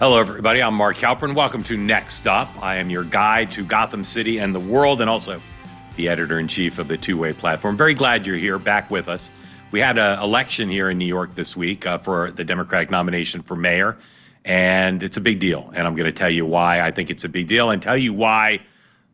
Hello, everybody. I'm Mark Halperin. Welcome to Next Up. I am your guide to Gotham City and the world, and also the editor-in-chief of the Two-Way platform. Very glad you're here, back with us. We had an election here in New York this week for the Democratic nomination for mayor, and it's a big deal. And I'm going to tell you why I think it's a big deal and tell you why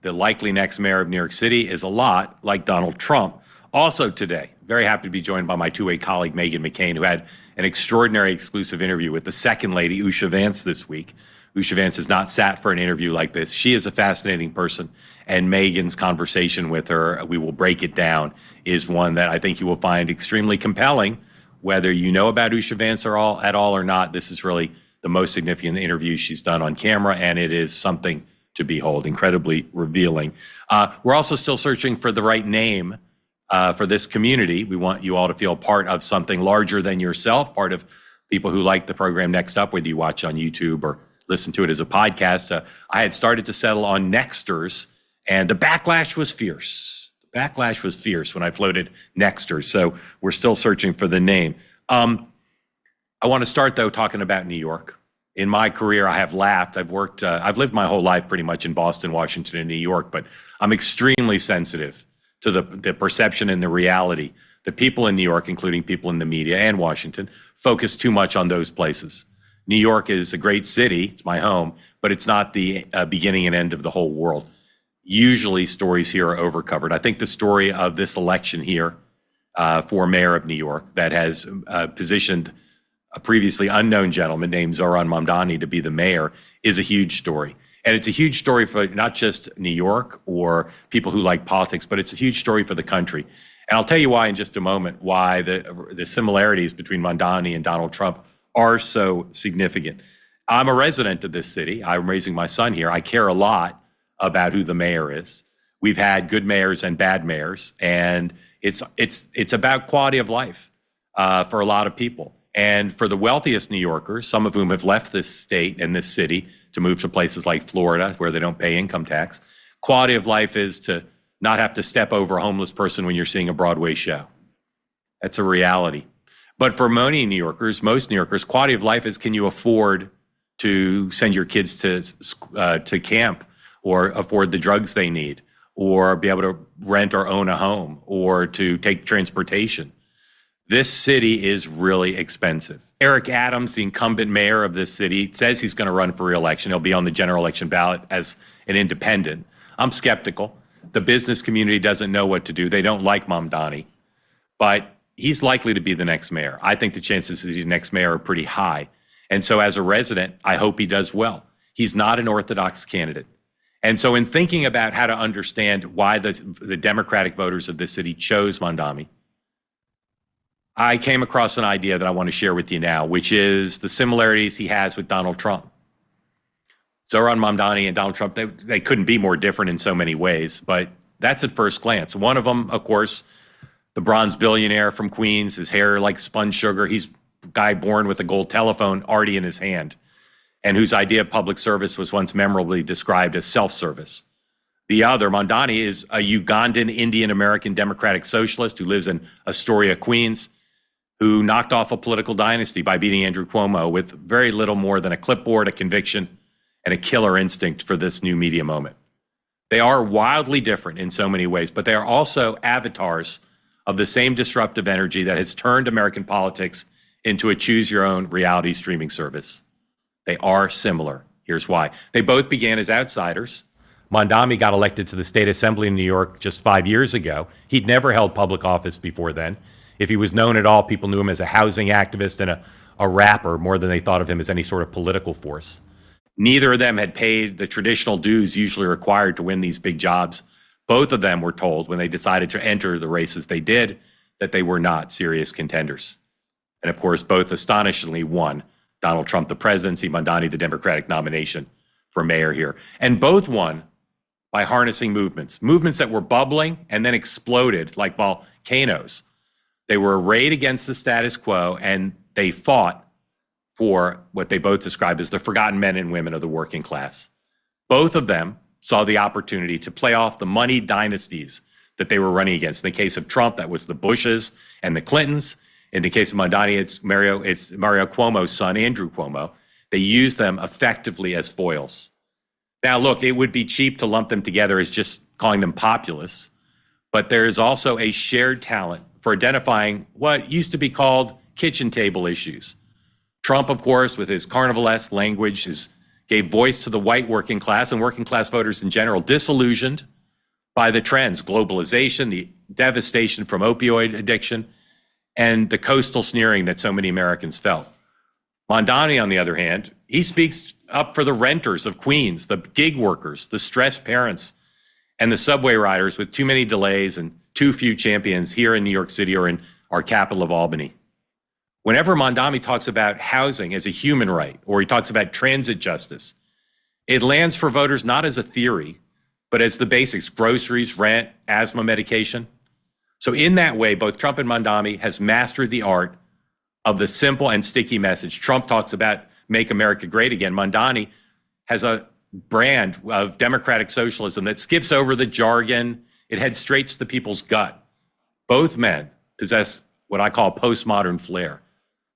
the likely next mayor of New York City is a lot like Donald Trump. Also today, very happy to be joined by my two-way colleague, Meghan McCain, who had an extraordinary exclusive interview with the Second Lady Usha Vance this week. Usha Vance has not sat for an interview like this. She is a fascinating person, and Meghan's conversation with her, we will break it down, is one that I think you will find extremely compelling. Whether you know about Usha Vance at all or not, this is really the most significant interview she's done on camera, and it is something to behold, incredibly revealing. We're also still searching for the right name for this community. We want you all to feel part of something larger than yourself, part of people who like the program Next Up, whether you watch on YouTube or listen to it as a podcast. I had started to settle on Nexters, and the backlash was fierce. The backlash was fierce when I floated Nexters, so we're still searching for the name. I want to start, though, talking about New York. In my career, I have laughed. I've lived my whole life pretty much in Boston, Washington, and New York, but I'm extremely sensitive to the perception and the reality that people in New York, including people in the media and Washington, focus too much on those places. New York is a great city, it's my home, but it's not the beginning and end of the whole world. Usually stories here are overcovered. I think the story of this election here for mayor of New York that has positioned a previously unknown gentleman named Zohran Mamdani to be the mayor is a huge story. And it's a huge story for not just New York or people who like politics, but it's a huge story for the country. And I'll tell you why in just a moment, why the similarities between Mamdani and Donald Trump are so significant. I'm a resident of this city. I'm raising my son here. I care a lot about who the mayor is. We've had good mayors and bad mayors, and it's about quality of life for a lot of people. And for the wealthiest New Yorkers, some of whom have left this state and this city to move to places like Florida where they don't pay income tax, quality of life is to not have to step over a homeless person when you're seeing a Broadway show. That's a reality. But for most New Yorkers, quality of life is, can you afford to send your kids to camp, or afford the drugs they need, or be able to rent or own a home, or to take transportation? This city is really expensive. Eric Adams, the incumbent mayor of this city, says he's going to run for re-election. He'll be on the general election ballot as an independent. I'm skeptical. The business community doesn't know what to do. They don't like Mamdani, but he's likely to be the next mayor. I think the chances that he's the next mayor are pretty high. And so as a resident, I hope he does well. He's not an orthodox candidate. And so in thinking about how to understand why the Democratic voters of this city chose Mamdani, I came across an idea that I want to share with you now, which is the similarities he has with Donald Trump. Zohran Mamdani and Donald Trump, they couldn't be more different in so many ways, but that's at first glance. One of them, of course, the bronze billionaire from Queens, his hair like spun sugar. He's a guy born with a gold telephone already in his hand, and whose idea of public service was once memorably described as self-service. The other, Mamdani, is a Ugandan Indian-American democratic socialist who lives in Astoria, Queens, who knocked off a political dynasty by beating Andrew Cuomo with very little more than a clipboard, a conviction, and a killer instinct for this new media moment. They are wildly different in so many ways, but they are also avatars of the same disruptive energy that has turned American politics into a choose-your-own reality streaming service. They are similar. Here's why. They both began as outsiders. Mamdani got elected to the state assembly in New York just 5 years ago. He'd never held public office before then. If he was known at all, people knew him as a housing activist and a rapper more than they thought of him as any sort of political force. Neither of them had paid the traditional dues usually required to win these big jobs. Both of them were told when they decided to enter the races they did that they were not serious contenders. And of course, both astonishingly won. Donald Trump, the presidency, Mamdani, the Democratic nomination for mayor here. And both won by harnessing movements that were bubbling and then exploded like volcanoes. They were arrayed against the status quo, and they fought for what they both described as the forgotten men and women of the working class. Both of them saw the opportunity to play off the money dynasties that they were running against. In the case of Trump, that was the Bushes and the Clintons. In the case of Mamdani, it's Mario Cuomo's son, Andrew Cuomo. They use them effectively as foils. Now, look, it would be cheap to lump them together as just calling them populists, but there is also a shared talent for identifying what used to be called kitchen table issues. Trump, of course, with his carnivalesque language, gave voice to the white working class and working class voters in general, disillusioned by the trends, globalization, the devastation from opioid addiction, and the coastal sneering that so many Americans felt. Mamdani, on the other hand, he speaks up for the renters of Queens, the gig workers, the stressed parents, and the subway riders with too many delays and too few champions here in New York City or in our capital of Albany. Whenever Mamdani talks about housing as a human right, or he talks about transit justice, it lands for voters not as a theory, but as the basics: groceries, rent, asthma medication. So in that way, both Trump and Mamdani has mastered the art of the simple and sticky message. Trump talks about make America great again. Mamdani has a brand of democratic socialism that skips over the jargon. It heads straight to the people's gut. Both men possess what I call postmodern flair.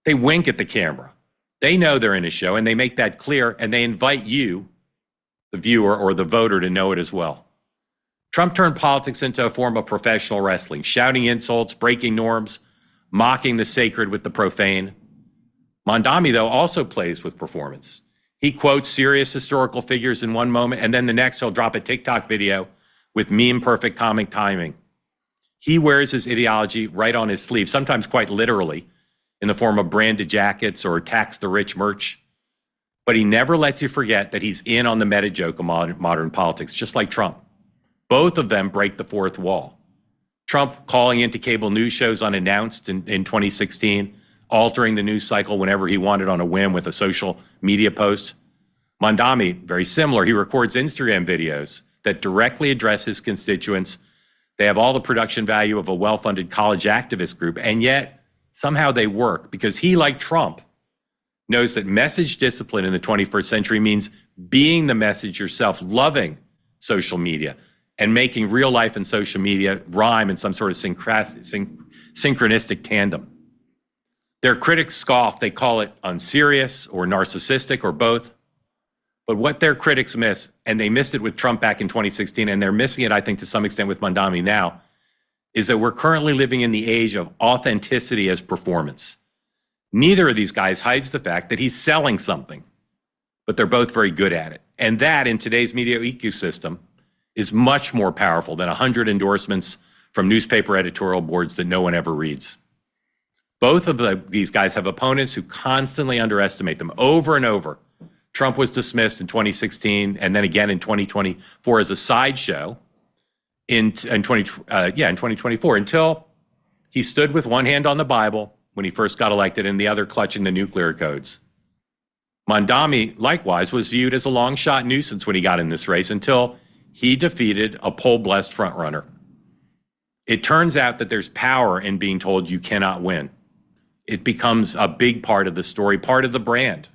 They wink at the camera. They know they're in a show, and they make that clear, and they invite you, the viewer or the voter, to know it as well. Trump turned politics into a form of professional wrestling, shouting insults, breaking norms, mocking the sacred with the profane. Mamdani, though, also plays with performance. He quotes serious historical figures in one moment, and then the next he'll drop a TikTok video with meme-perfect comic timing. He wears his ideology right on his sleeve, sometimes quite literally, in the form of branded jackets or tax the rich merch. But he never lets you forget that he's in on the meta joke of modern politics, just like Trump. Both of them break the fourth wall. Trump calling into cable news shows unannounced in 2016, altering the news cycle whenever he wanted on a whim with a social media post. Mamdani, very similar. He records Instagram videos that directly address his constituents. They have all the production value of a well-funded college activist group, and yet somehow they work because he, like Trump, knows that message discipline in the 21st century means being the message yourself, loving social media, and making real life and social media rhyme in some sort of synchronistic tandem. Their critics scoff. They call it unserious or narcissistic or both. But what their critics miss, and they missed it with Trump back in 2016, and they're missing it, I think, to some extent with Mamdani now, is that we're currently living in the age of authenticity as performance. Neither of these guys hides the fact that he's selling something, but they're both very good at it. And that, in today's media ecosystem, is much more powerful than 100 endorsements from newspaper editorial boards that no one ever reads. Both of these guys have opponents who constantly underestimate them over and over. Trump was dismissed in 2016 and then again in 2024 as a sideshow in 2024 until he stood with one hand on the Bible when he first got elected and the other clutching the nuclear codes. Mamdani, likewise, was viewed as a long shot nuisance when he got in this race until he defeated a poll-blessed frontrunner. It turns out that there's power in being told you cannot win. It becomes a big part of the story, part of the brand.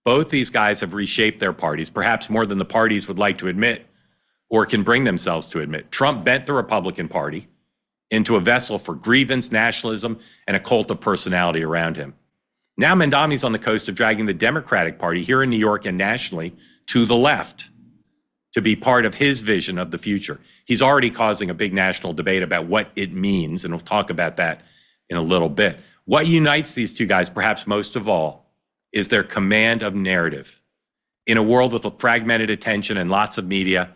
Both these guys have reshaped their parties, perhaps more than the parties would like to admit or can bring themselves to admit. Trump bent the Republican Party into a vessel for grievance, nationalism, and a cult of personality around him. Now Mamdani's on the coast of dragging the Democratic Party here in New York and nationally to the left to be part of his vision of the future. He's already causing a big national debate about what it means, and we'll talk about that in a little bit. What unites these two guys, perhaps most of all, is their command of narrative. In a world with a fragmented attention and lots of media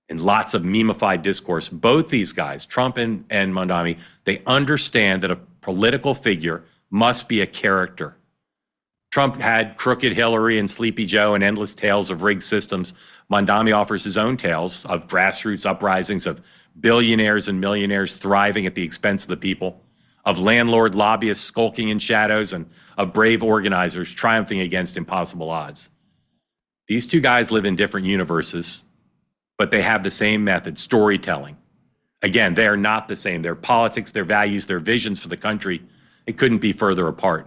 and lots of memeified discourse, both these guys, Trump and Mamdani, they understand that a political figure must be a character. Trump had Crooked Hillary and Sleepy Joe and endless tales of rigged systems. Mamdani offers his own tales of grassroots uprisings, of billionaires and millionaires thriving at the expense of the people, of landlord lobbyists skulking in shadows, and of brave organizers triumphing against impossible odds. These two guys live in different universes, but they have the same method, storytelling. Again, they are not the same. Their politics, their values, their visions for the country, it couldn't be further apart.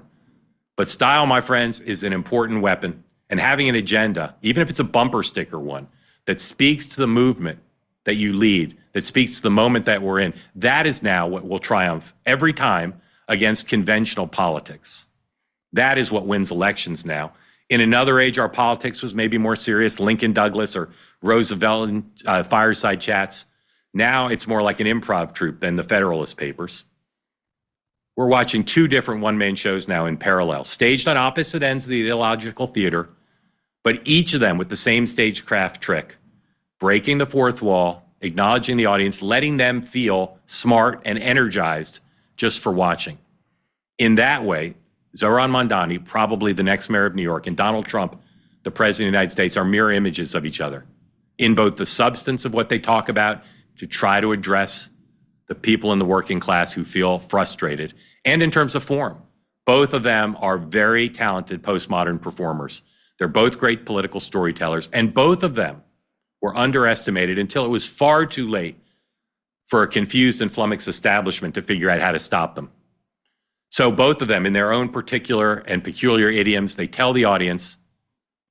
But style, my friends, is an important weapon, and having an agenda, even if it's a bumper sticker one, that speaks to the movement that you lead, that speaks to the moment that we're in, that is now what will triumph every time against conventional politics. That is what wins elections now. In another age, our politics was maybe more serious, Lincoln Douglas or Roosevelt fireside chats. Now it's more like an improv troupe than the Federalist Papers. We're watching two different one-man shows now in parallel, staged on opposite ends of the ideological theater, but each of them with the same stagecraft trick, breaking the fourth wall, acknowledging the audience, letting them feel smart and energized just for watching. In that way, Zohran Mamdani, probably the next mayor of New York, and Donald Trump, the president of the United States, are mirror images of each other in both the substance of what they talk about to try to address the people in the working class who feel frustrated, and in terms of form. Both of them are very talented postmodern performers. They're both great political storytellers, and both of them were underestimated until it was far too late for a confused and flummoxed establishment to figure out how to stop them. So both of them, in their own particular and peculiar idioms, they tell the audience,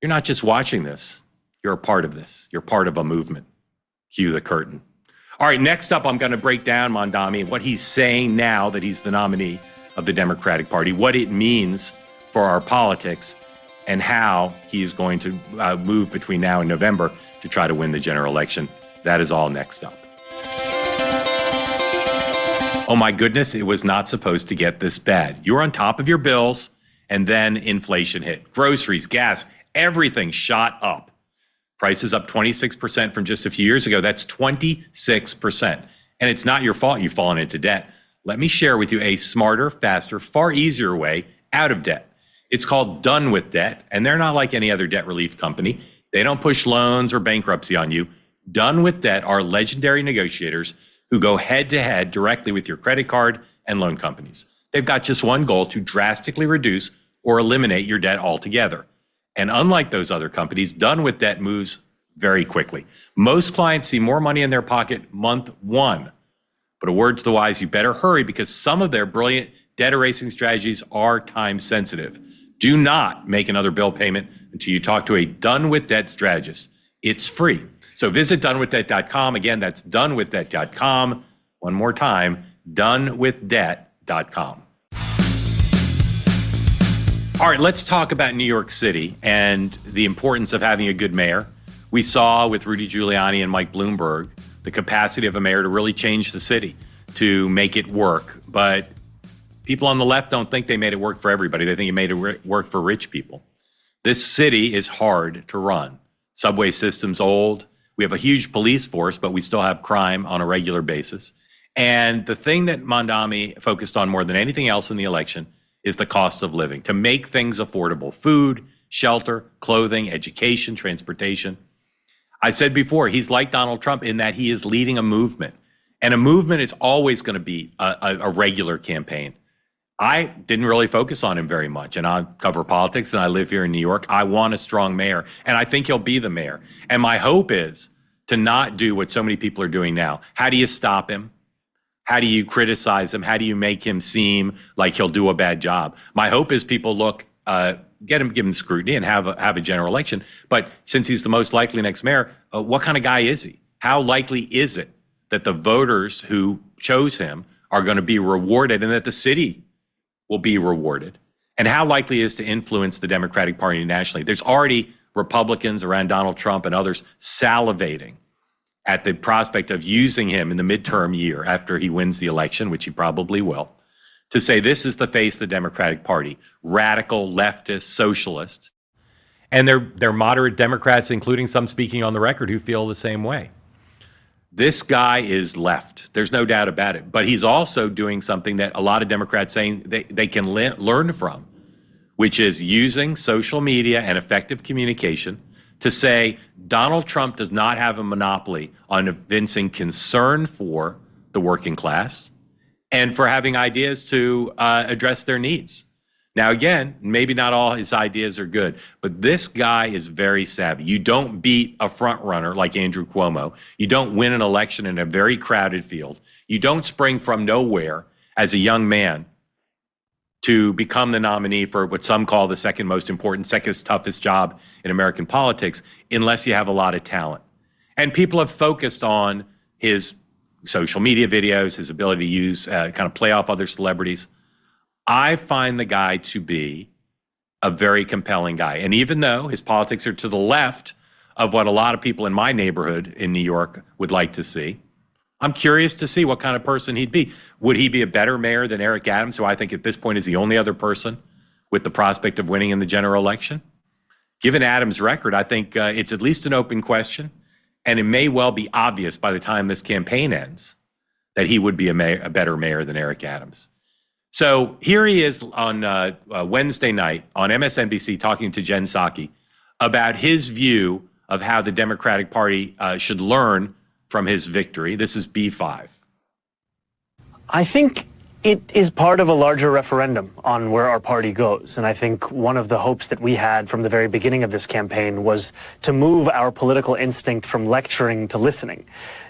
you're not just watching this, you're a part of this. You're part of a movement. Cue the curtain. All right, next up, I'm going to break down Mamdani, what he's saying now that he's the nominee of the Democratic Party, what it means for our politics, and how he's going to move between now and November to try to win the general election. That is all next up. Oh my goodness, it was not supposed to get this bad. You were on top of your bills, and then inflation hit. Groceries, gas, everything shot up. Prices up 26% from just a few years ago. That's 26%. And it's not your fault you've fallen into debt. Let me share with you a smarter, faster, far easier way out of debt. It's called Done with Debt, and they're not like any other debt relief company. They don't push loans or bankruptcy on you. Done with Debt are legendary negotiators who go head-to-head directly with your credit card and loan companies. They've got just one goal: to drastically reduce or eliminate your debt altogether. And unlike those other companies, Done with Debt moves very quickly. Most clients see more money in their pocket month one. But a word to the wise, you better hurry, because some of their brilliant debt erasing strategies are time sensitive. Do not make another bill payment until you talk to a Done with Debt strategist. It's free. So visit donewithdebt.com. Again, that's donewithdebt.com. One more time, donewithdebt.com. All right, let's talk about New York City and the importance of having a good mayor. We saw with Rudy Giuliani and Mike Bloomberg the capacity of a mayor to really change the city, to make it work. But people on the left don't think they made it work for everybody. They think it made it work for rich people. This city is hard to run. Subway system's old. We have a huge police force, but we still have crime on a regular basis. And the thing that Mamdani focused on more than anything else in the election is the cost of living, to make things affordable: food, shelter, clothing, education, transportation. I said before, he's like Donald Trump in that he is leading a movement. And a movement is always going to be a regular campaign. I didn't really focus on him very much, and I cover politics and I live here in New York. I want a strong mayor, and I think he'll be the mayor. And my hope is to not do what so many people are doing now. How do you stop him? How do you criticize him? How do you make him seem like he'll do a bad job? My hope is people look, give him scrutiny and have a general election. But since he's the most likely next mayor, what kind of guy is he? How likely is it that the voters who chose him are going to be rewarded, and that the city will be rewarded? And how likely is to influence the Democratic Party nationally? There's already Republicans around Donald Trump and others salivating at the prospect of using him in the midterm year after he wins the election, which he probably will, to say this is the face of the Democratic Party: radical, leftist, socialist. And they're moderate Democrats, including some speaking on the record, who feel the same way. This guy is left. There's no doubt about it. But he's also doing something that a lot of Democrats saying they can learn from, which is using social media and effective communication to say Donald Trump does not have a monopoly on evincing concern for the working class and for having ideas to address their needs. Now, again, maybe not all his ideas are good, but this guy is very savvy. You don't beat a front runner like Andrew Cuomo. You don't win an election in a very crowded field. You don't spring from nowhere as a young man to become the nominee for what some call the second most important, second toughest job in American politics, unless you have a lot of talent. And people have focused on his social media videos, his ability to use, kind of play off other celebrities. I find the guy to be a very compelling guy. And even though his politics are to the left of what a lot of people in my neighborhood in New York would like to see, I'm curious to see what kind of person he'd be. Would he be a better mayor than Eric Adams, who I think at this point is the only other person with the prospect of winning in the general election? Given Adams' record, I think it's at least an open question, and it may well be obvious by the time this campaign ends that he would be a better mayor than Eric Adams. So here he is on Wednesday night on MSNBC talking to Jen Psaki about his view of how the Democratic Party should learn from his victory. This is B5. I think it is part of a larger referendum on where our party goes. And I think one of the hopes that we had from the very beginning of this campaign was to move our political instinct from lecturing to listening.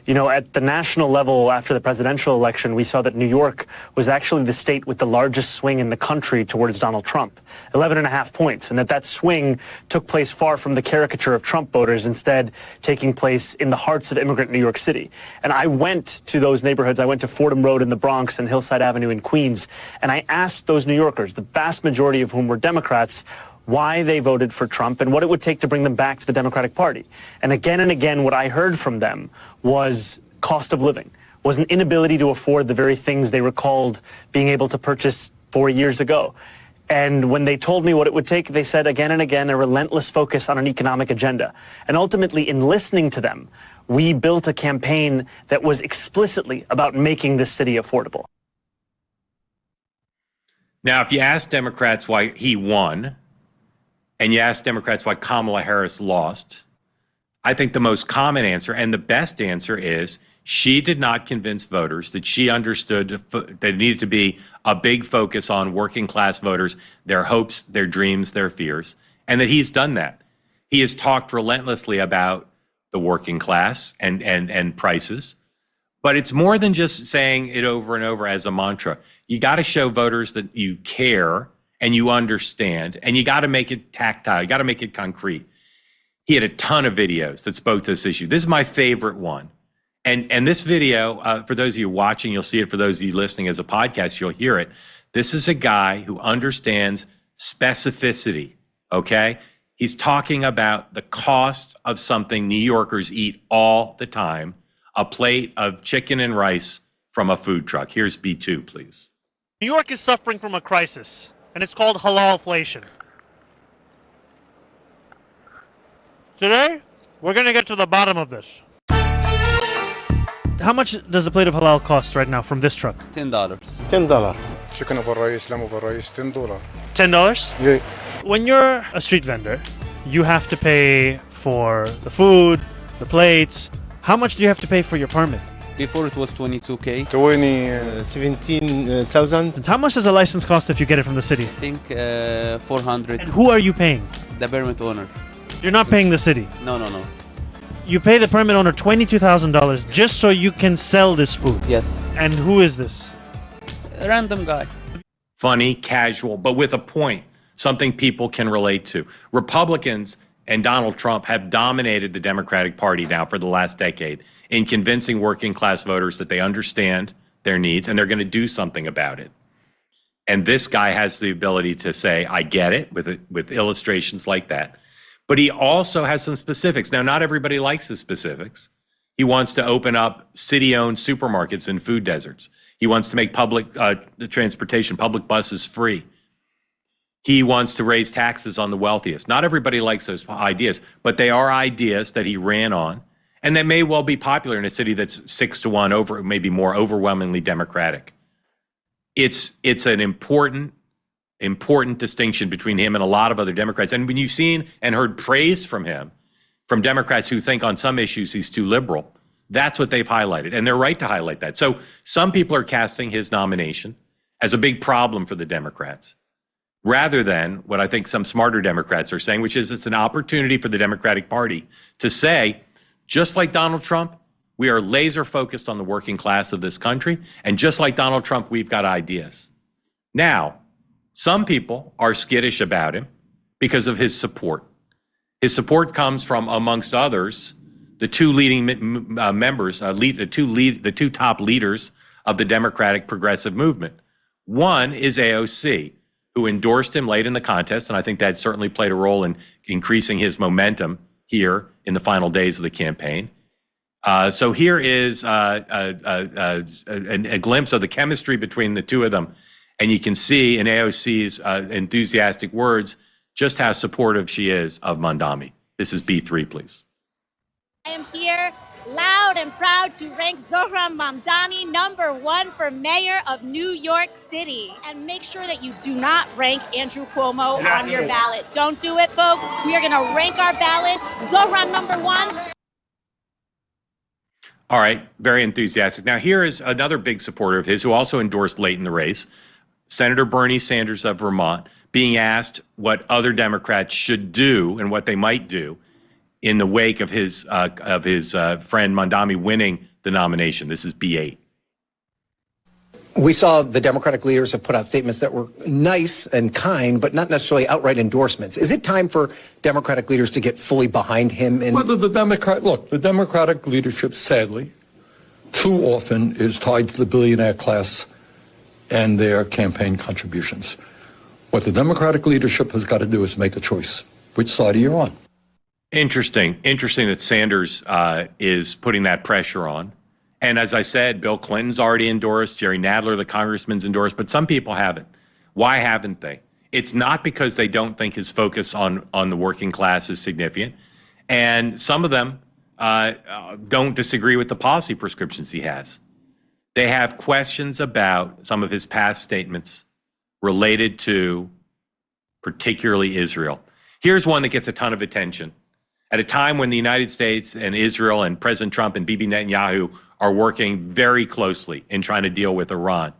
You know, at the national level, after the presidential election, we saw that New York was actually the state with the largest swing in the country towards Donald Trump, 11.5 points, and that swing took place far from the caricature of Trump voters, instead taking place in the hearts of immigrant New York City. And I went to those neighborhoods. I went to Fordham Road in the Bronx and Hillside Avenue in Queens, and I asked those New Yorkers, the vast majority of whom were Democrats, why they voted for Trump and what it would take to bring them back to the Democratic Party. And again, what I heard from them was cost of living, was an inability to afford the very things they recalled being able to purchase 4 years ago. And when they told me what it would take, they said again and again a relentless focus on an economic agenda. And ultimately, in listening to them, we built a campaign that was explicitly about making this city affordable. Now, if you ask Democrats why he won, and you ask Democrats why Kamala Harris lost, I think the most common answer and the best answer is she did not convince voters that she understood that there needed to be a big focus on working class voters, their hopes, their dreams, their fears, and that he's done that. He has talked relentlessly about the working class and prices, but it's more than just saying it over and over as a mantra. You got to show voters that you care and you understand, and you got to make it tactile. You got to make it concrete. He had a ton of videos that spoke to this issue. This is my favorite one. And this video, for those of you watching, you'll see it. For those of you listening as a podcast, you'll hear it. This is a guy who understands specificity, okay? He's talking about the cost of something New Yorkers eat all the time, a plate of chicken and rice from a food truck. Here's B2, please. New York is suffering from a crisis, and it's called halalflation. Today, we're going to get to the bottom of this. How much does a plate of halal cost right now from this truck? $10. $10. Chicken over rice, lamb over rice, $10. $10? Yeah. When you're a street vendor, you have to pay for the food, the plates. How much do you have to pay for your permit? Before it was 22K. 17,000. And how much does a license cost if you get it from the city? I think 400. And who are you paying? The permit owner. You're not paying the city. No. You pay the permit owner $22,000 just so you can sell this food. Yes. And who is this? A random guy. Funny, casual, but with a point, something people can relate to. Republicans and Donald Trump have dominated the Democratic Party now for the last decade in convincing working class voters that they understand their needs and they're going to do something about it. And this guy has the ability to say, I get it, with illustrations like that. But he also has some specifics. Now, not everybody likes the specifics. He wants to open up city-owned supermarkets in food deserts. He wants to make public transportation, public buses free. He wants to raise taxes on the wealthiest. Not everybody likes those ideas, but they are ideas that he ran on, and that may well be popular in a city that's 6-1 over, maybe more overwhelmingly Democratic. It's an important distinction between him and a lot of other Democrats. And when you've seen and heard praise from him, from Democrats who think on some issues he's too liberal, that's what they've highlighted. And they're right to highlight that. So some people are casting his nomination as a big problem for the Democrats, rather than what I think some smarter Democrats are saying, which is it's an opportunity for the Democratic Party to say, just like Donald Trump, we are laser focused on the working class of this country. And just like Donald Trump, we've got ideas. Now, some people are skittish about him because of his support. His support comes from, amongst others, the two leading members, the two top leaders of the Democratic Progressive Movement. One is AOC, who endorsed him late in the contest, and I think that certainly played a role in increasing his momentum here in the final days of the campaign. So here is a glimpse of the chemistry between the two of them, and you can see in AOC's enthusiastic words just how supportive she is of Mamdani. This is B3, please. I am here loud and proud to rank Zohran Mamdani #1 for mayor of New York City. And make sure that you do not rank Andrew Cuomo on your ballot. Don't do it, folks. We are going to rank our ballot. Zohran #1. All right, very enthusiastic. Now, here is another big supporter of his who also endorsed late in the race, Senator Bernie Sanders of Vermont, being asked what other Democrats should do and what they might do in the wake of his friend Mamdani winning the nomination. This is B8. We saw the Democratic leaders have put out statements that were nice and kind, but not necessarily outright endorsements. Is it time for Democratic leaders to get fully behind him? Whether the Democratic leadership, sadly, too often is tied to the billionaire class and their campaign contributions. What the Democratic leadership has got to do is make a choice. Which side are you on? Interesting that Sanders is putting that pressure on. And as I said, Bill Clinton's already endorsed, Jerry Nadler, the congressman's endorsed, but some people haven't. Why haven't they? It's not because they don't think his focus on the working class is significant. And some of them don't disagree with the policy prescriptions he has. They have questions about some of his past statements related to particularly Israel. Here's one that gets a ton of attention. At a time when the United States and Israel and President Trump and Bibi Netanyahu are working very closely in trying to deal with Iran.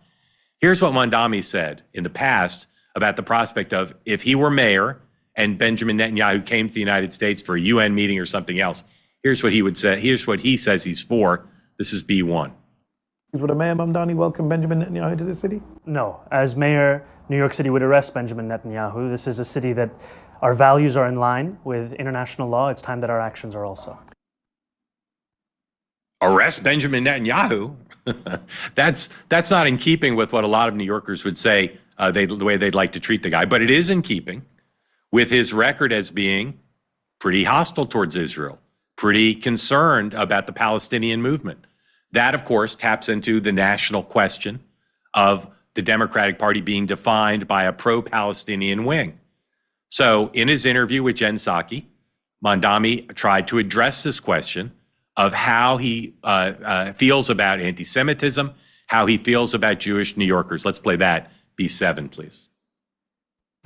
Here's what Mamdani said in the past about the prospect of if he were mayor and Benjamin Netanyahu came to the United States for a UN meeting or something else. Here's what he would say. Here's what he says he's for. This is B1. Would a Mayor Mamdani welcome Benjamin Netanyahu to the city? No. As mayor, New York City would arrest Benjamin Netanyahu. This is a city that our values are in line with international law. It's time that our actions are also. Arrest Benjamin Netanyahu? That's not in keeping with what a lot of New Yorkers would say the way they'd like to treat the guy. But it is in keeping with his record as being pretty hostile towards Israel, pretty concerned about the Palestinian movement. That, of course, taps into the national question of the Democratic Party being defined by a pro-Palestinian wing. So in his interview with Jen Psaki, Mamdani tried to address this question of how he feels about anti-Semitism, how he feels about Jewish New Yorkers. Let's play that. B7, please.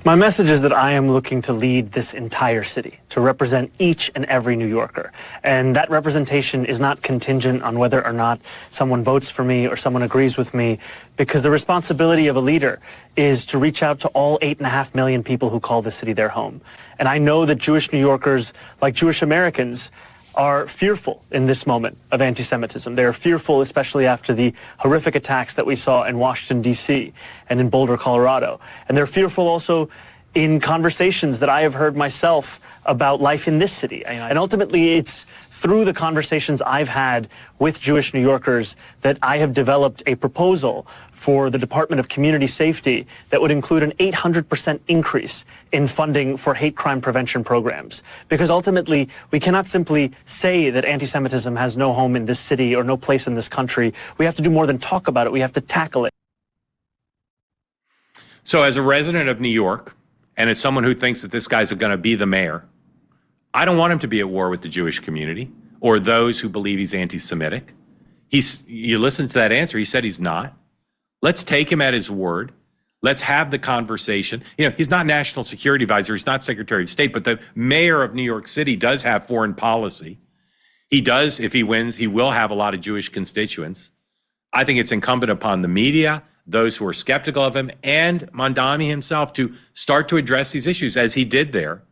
My message is that I am looking to lead this entire city, to represent each and every New Yorker. And that representation is not contingent on whether or not someone votes for me or someone agrees with me, because the responsibility of a leader is to reach out to all 8.5 million people who call this city their home. And I know that Jewish New Yorkers, like Jewish Americans, are fearful in this moment of anti-Semitism. They are fearful, especially after the horrific attacks that we saw in Washington, D.C. and in Boulder, Colorado. And they're fearful also in conversations that I have heard myself about life in this city. And ultimately, it's through the conversations I've had with Jewish New Yorkers that I have developed a proposal for the Department of Community Safety that would include an 800% increase in funding for hate crime prevention programs. Because ultimately, we cannot simply say that anti-Semitism has no home in this city or no place in this country. We have to do more than talk about it. We have to tackle it. So as a resident of New York, and as someone who thinks that this guy's going to be the mayor, I don't want him to be at war with the Jewish community or those who believe he's anti-Semitic. You listen to that answer, he said he's not. Let's take him at his word. Let's have the conversation. You know, he's not national security advisor, he's not Secretary of State, but the mayor of New York City does have foreign policy. He does, if he wins, he will have a lot of Jewish constituents. I think it's incumbent upon the media, those who are skeptical of him, and Mamdani himself to start to address these issues as he did there.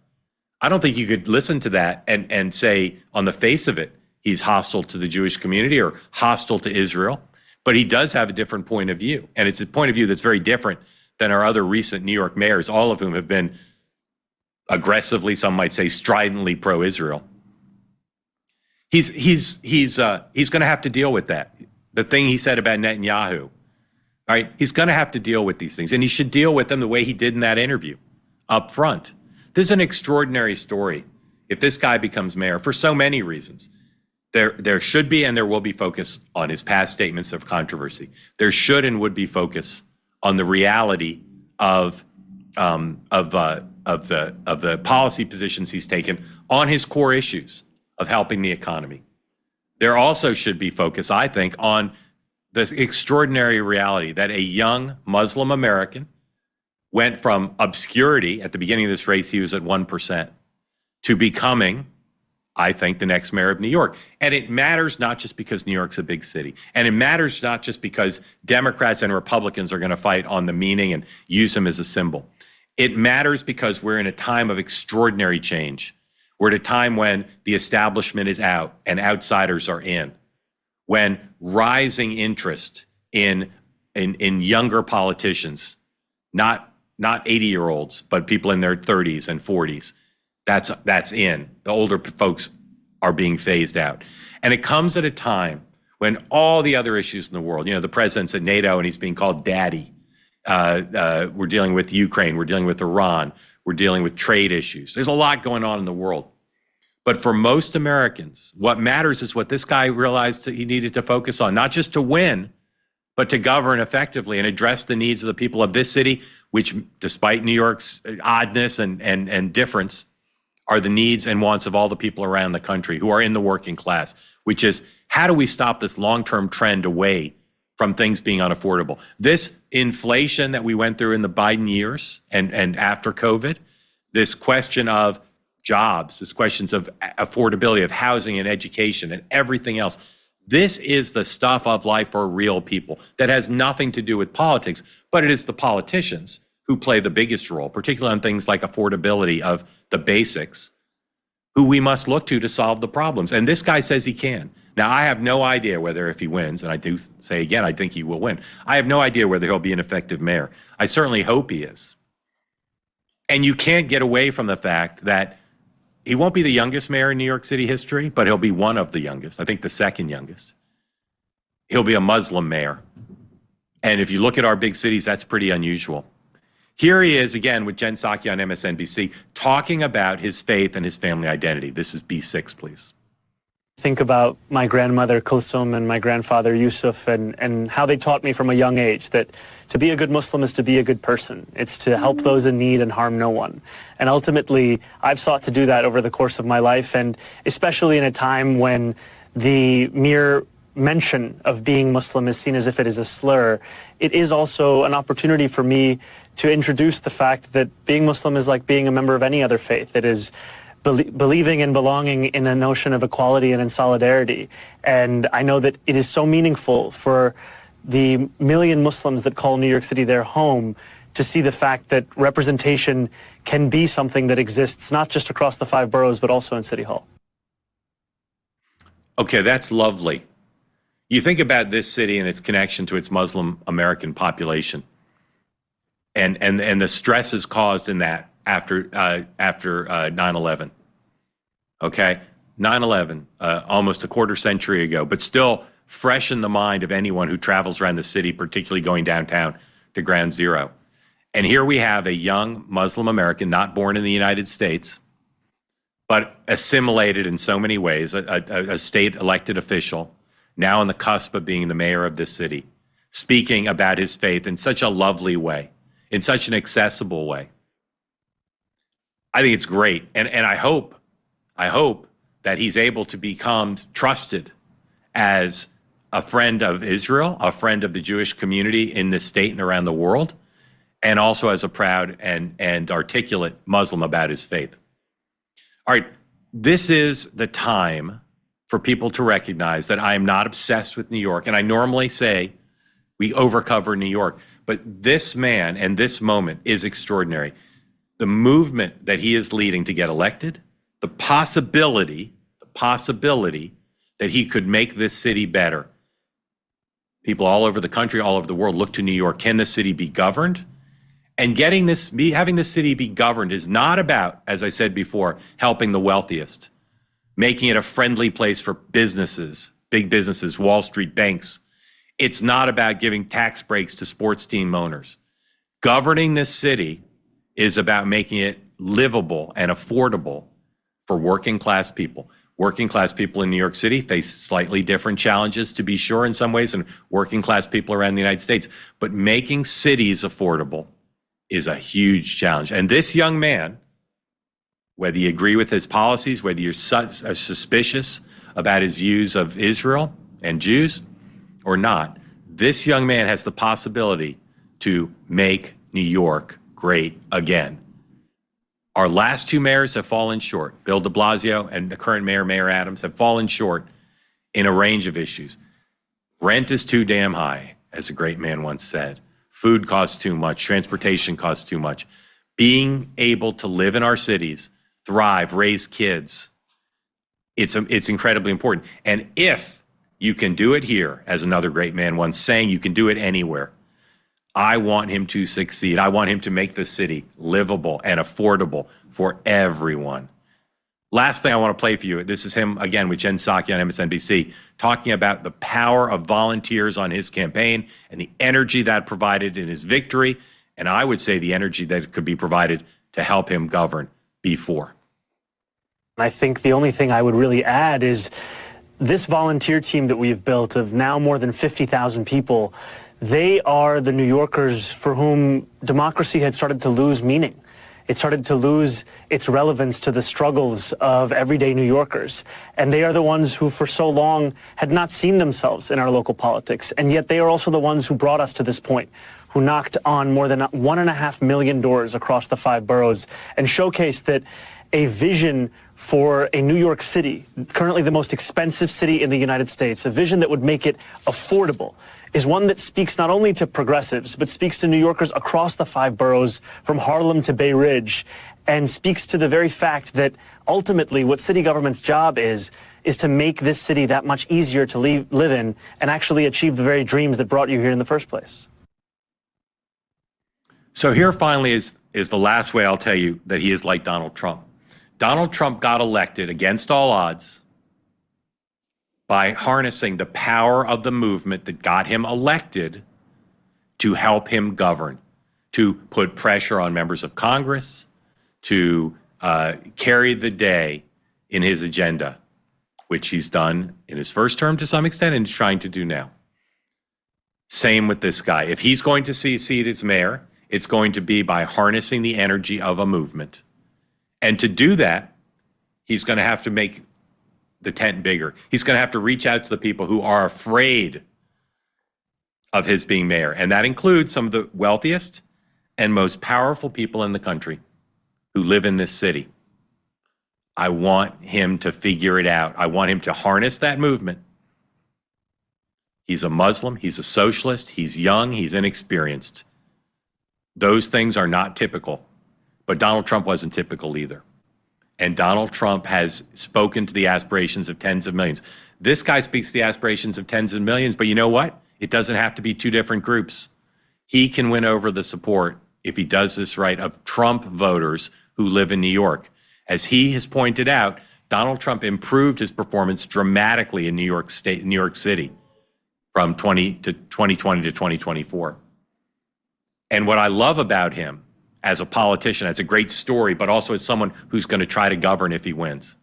I don't think you could listen to that and say on the face of it, he's hostile to the Jewish community or hostile to Israel, but he does have a different point of view. And it's a point of view that's very different than our other recent New York mayors, all of whom have been aggressively, some might say stridently pro-Israel. He's going to have to deal with that. The thing he said about Netanyahu, All right, he's going to have to deal with these things, and he should deal with them the way he did in that interview up front. This is an extraordinary story if this guy becomes mayor for so many reasons. There should be and there will be focus on his past statements of controversy. There should and would be focus on the reality of the policy positions he's taken on his core issues of helping the economy. There also should be focus, I think, on the extraordinary reality that a young Muslim American went from obscurity at the beginning of this race, he was at 1%, to becoming, I think, the next mayor of New York. And it matters not just because New York's a big city. And it matters not just because Democrats and Republicans are going to fight on the meaning and use him as a symbol. It matters because we're in a time of extraordinary change. We're at a time when the establishment is out and outsiders are in. When rising interest in younger politicians, not 80-year-olds, but people in their 30s and 40s, that's in. The older folks are being phased out. And it comes at a time when all the other issues in the world, the president's at NATO and he's being called daddy. We're dealing with Ukraine, we're dealing with Iran, we're dealing with trade issues. There's a lot going on in the world. But for most Americans, what matters is what this guy realized he needed to focus on, not just to win, but to govern effectively and address the needs of the people of this city, which, despite New York's oddness and difference, are the needs and wants of all the people around the country who are in the working class, which is, how do we stop this long-term trend away from things being unaffordable? This inflation that we went through in the Biden years and after COVID, this question of jobs, this questions of affordability, of housing and education and everything else. This is the stuff of life for real people that has nothing to do with politics, but it is the politicians who play the biggest role, particularly on things like affordability of the basics, who we must look to solve the problems. And this guy says he can. Now, I have no idea whether, if he wins, and I do say again, I think he will win. I have no idea whether he'll be an effective mayor. I certainly hope he is. And you can't get away from the fact that he won't be the youngest mayor in New York City history, but he'll be one of the youngest, I think the second youngest. He'll be a Muslim mayor. And if you look at our big cities, that's pretty unusual. Here he is again with Jen Psaki on MSNBC talking about his faith and his family identity. This is B6, please. Think about my grandmother Kulsum and my grandfather Yusuf and how they taught me from a young age that to be a good Muslim is to be a good person. It's to help those in need and harm no one. And ultimately, I've sought to do that over the course of my life, and especially in a time when the mere mention of being Muslim is seen as if it is a slur. It is also an opportunity for me to introduce the fact that being Muslim is like being a member of any other faith. It is believing and belonging in a notion of equality and in solidarity. And I know that it is so meaningful for the million Muslims that call New York City their home to see the fact that representation can be something that exists not just across the 5 boroughs, but also in City Hall. Okay, that's lovely. You think about this city and its connection to its Muslim American population and the stresses caused in that after 9/11. Okay, 9/11, almost a quarter century ago, but still fresh in the mind of anyone who travels around the city, particularly going downtown to Ground Zero. And here we have a young Muslim American, not born in the United States, but assimilated in so many ways, a state elected official, now on the cusp of being the mayor of this city, speaking about his faith in such a lovely way, in such an accessible way. I think it's great. And I hope that he's able to become trusted as a friend of Israel, a friend of the Jewish community in this state and around the world, and also as a proud and articulate Muslim about his faith. All right, this is the time for people to recognize that I am not obsessed with New York. And I normally say we overcover New York, but this man and this moment is extraordinary. The movement that he is leading to get elected, the possibility that he could make this city better. People all over the country, all over the world look to New York. Can the city be governed? And having this city be governed is not about, as I said before, helping the wealthiest, making it a friendly place for businesses, big businesses, Wall Street banks. It's not about giving tax breaks to sports team owners. Governing this city is about making it livable and affordable for working class people. Working class people in New York City face slightly different challenges, to be sure, in some ways, than working class people around the United States. But making cities affordable is a huge challenge. And this young man, whether you agree with his policies, whether you're suspicious about his views of Israel and Jews or not, this young man has the possibility to make New York great again. Our last two mayors have fallen short. Bill de Blasio and the current mayor, Mayor Adams, have fallen short in a range of issues. Rent is too damn high, as a great man once said. Food costs too much. Transportation costs too much. Being able to live in our cities, thrive, raise kids, it's incredibly important. And if you can do it here, as another great man once saying, you can do it anywhere. I want him to succeed. I want him to make the city livable and affordable for everyone. Last thing I want to play for you, this is him again with Jen Psaki on MSNBC, talking about the power of volunteers on his campaign and the energy that provided in his victory, and I would say the energy that could be provided to help him govern before. I think the only thing I would really add is this volunteer team that we've built of now more than 50,000 people, they are the New Yorkers for whom democracy had started to lose meaning. It started to lose its relevance to the struggles of everyday New Yorkers. And they are the ones who for so long had not seen themselves in our local politics. And yet they are also the ones who brought us to this point, who knocked on more than 1.5 million doors across the 5 boroughs and showcased that a vision for a New York City, currently the most expensive city in the United States, a vision that would make it affordable, is one that speaks not only to progressives, but speaks to New Yorkers across the 5 boroughs, from Harlem to Bay Ridge, and speaks to the very fact that ultimately what city government's job is to make this city that much easier to live in and actually achieve the very dreams that brought you here in the first place. So here finally is the last way I'll tell you that he is like Donald Trump. Donald Trump got elected against all odds by harnessing the power of the movement that got him elected to help him govern, to put pressure on members of Congress, to carry the day in his agenda, which he's done in his first term to some extent and is trying to do now. Same with this guy. If he's going to succeed as mayor, it's going to be by harnessing the energy of a movement. And to do that, he's going to have to make the tent bigger. He's going to have to reach out to the people who are afraid of his being mayor. And that includes some of the wealthiest and most powerful people in the country who live in this city. I want him to figure it out. I want him to harness that movement. He's a Muslim. He's a socialist. He's young. He's inexperienced. Those things are not typical. But Donald Trump wasn't typical either. And Donald Trump has spoken to the aspirations of tens of millions. This guy speaks to the aspirations of tens of millions, but you know what? It doesn't have to be two different groups. He can win over the support, if he does this right, of Trump voters who live in New York. As he has pointed out, Donald Trump improved his performance dramatically in New York State, New York City, from 2020 to 2024. And what I love about him as a politician, as a great story, but also as someone who's going to try to govern if he wins,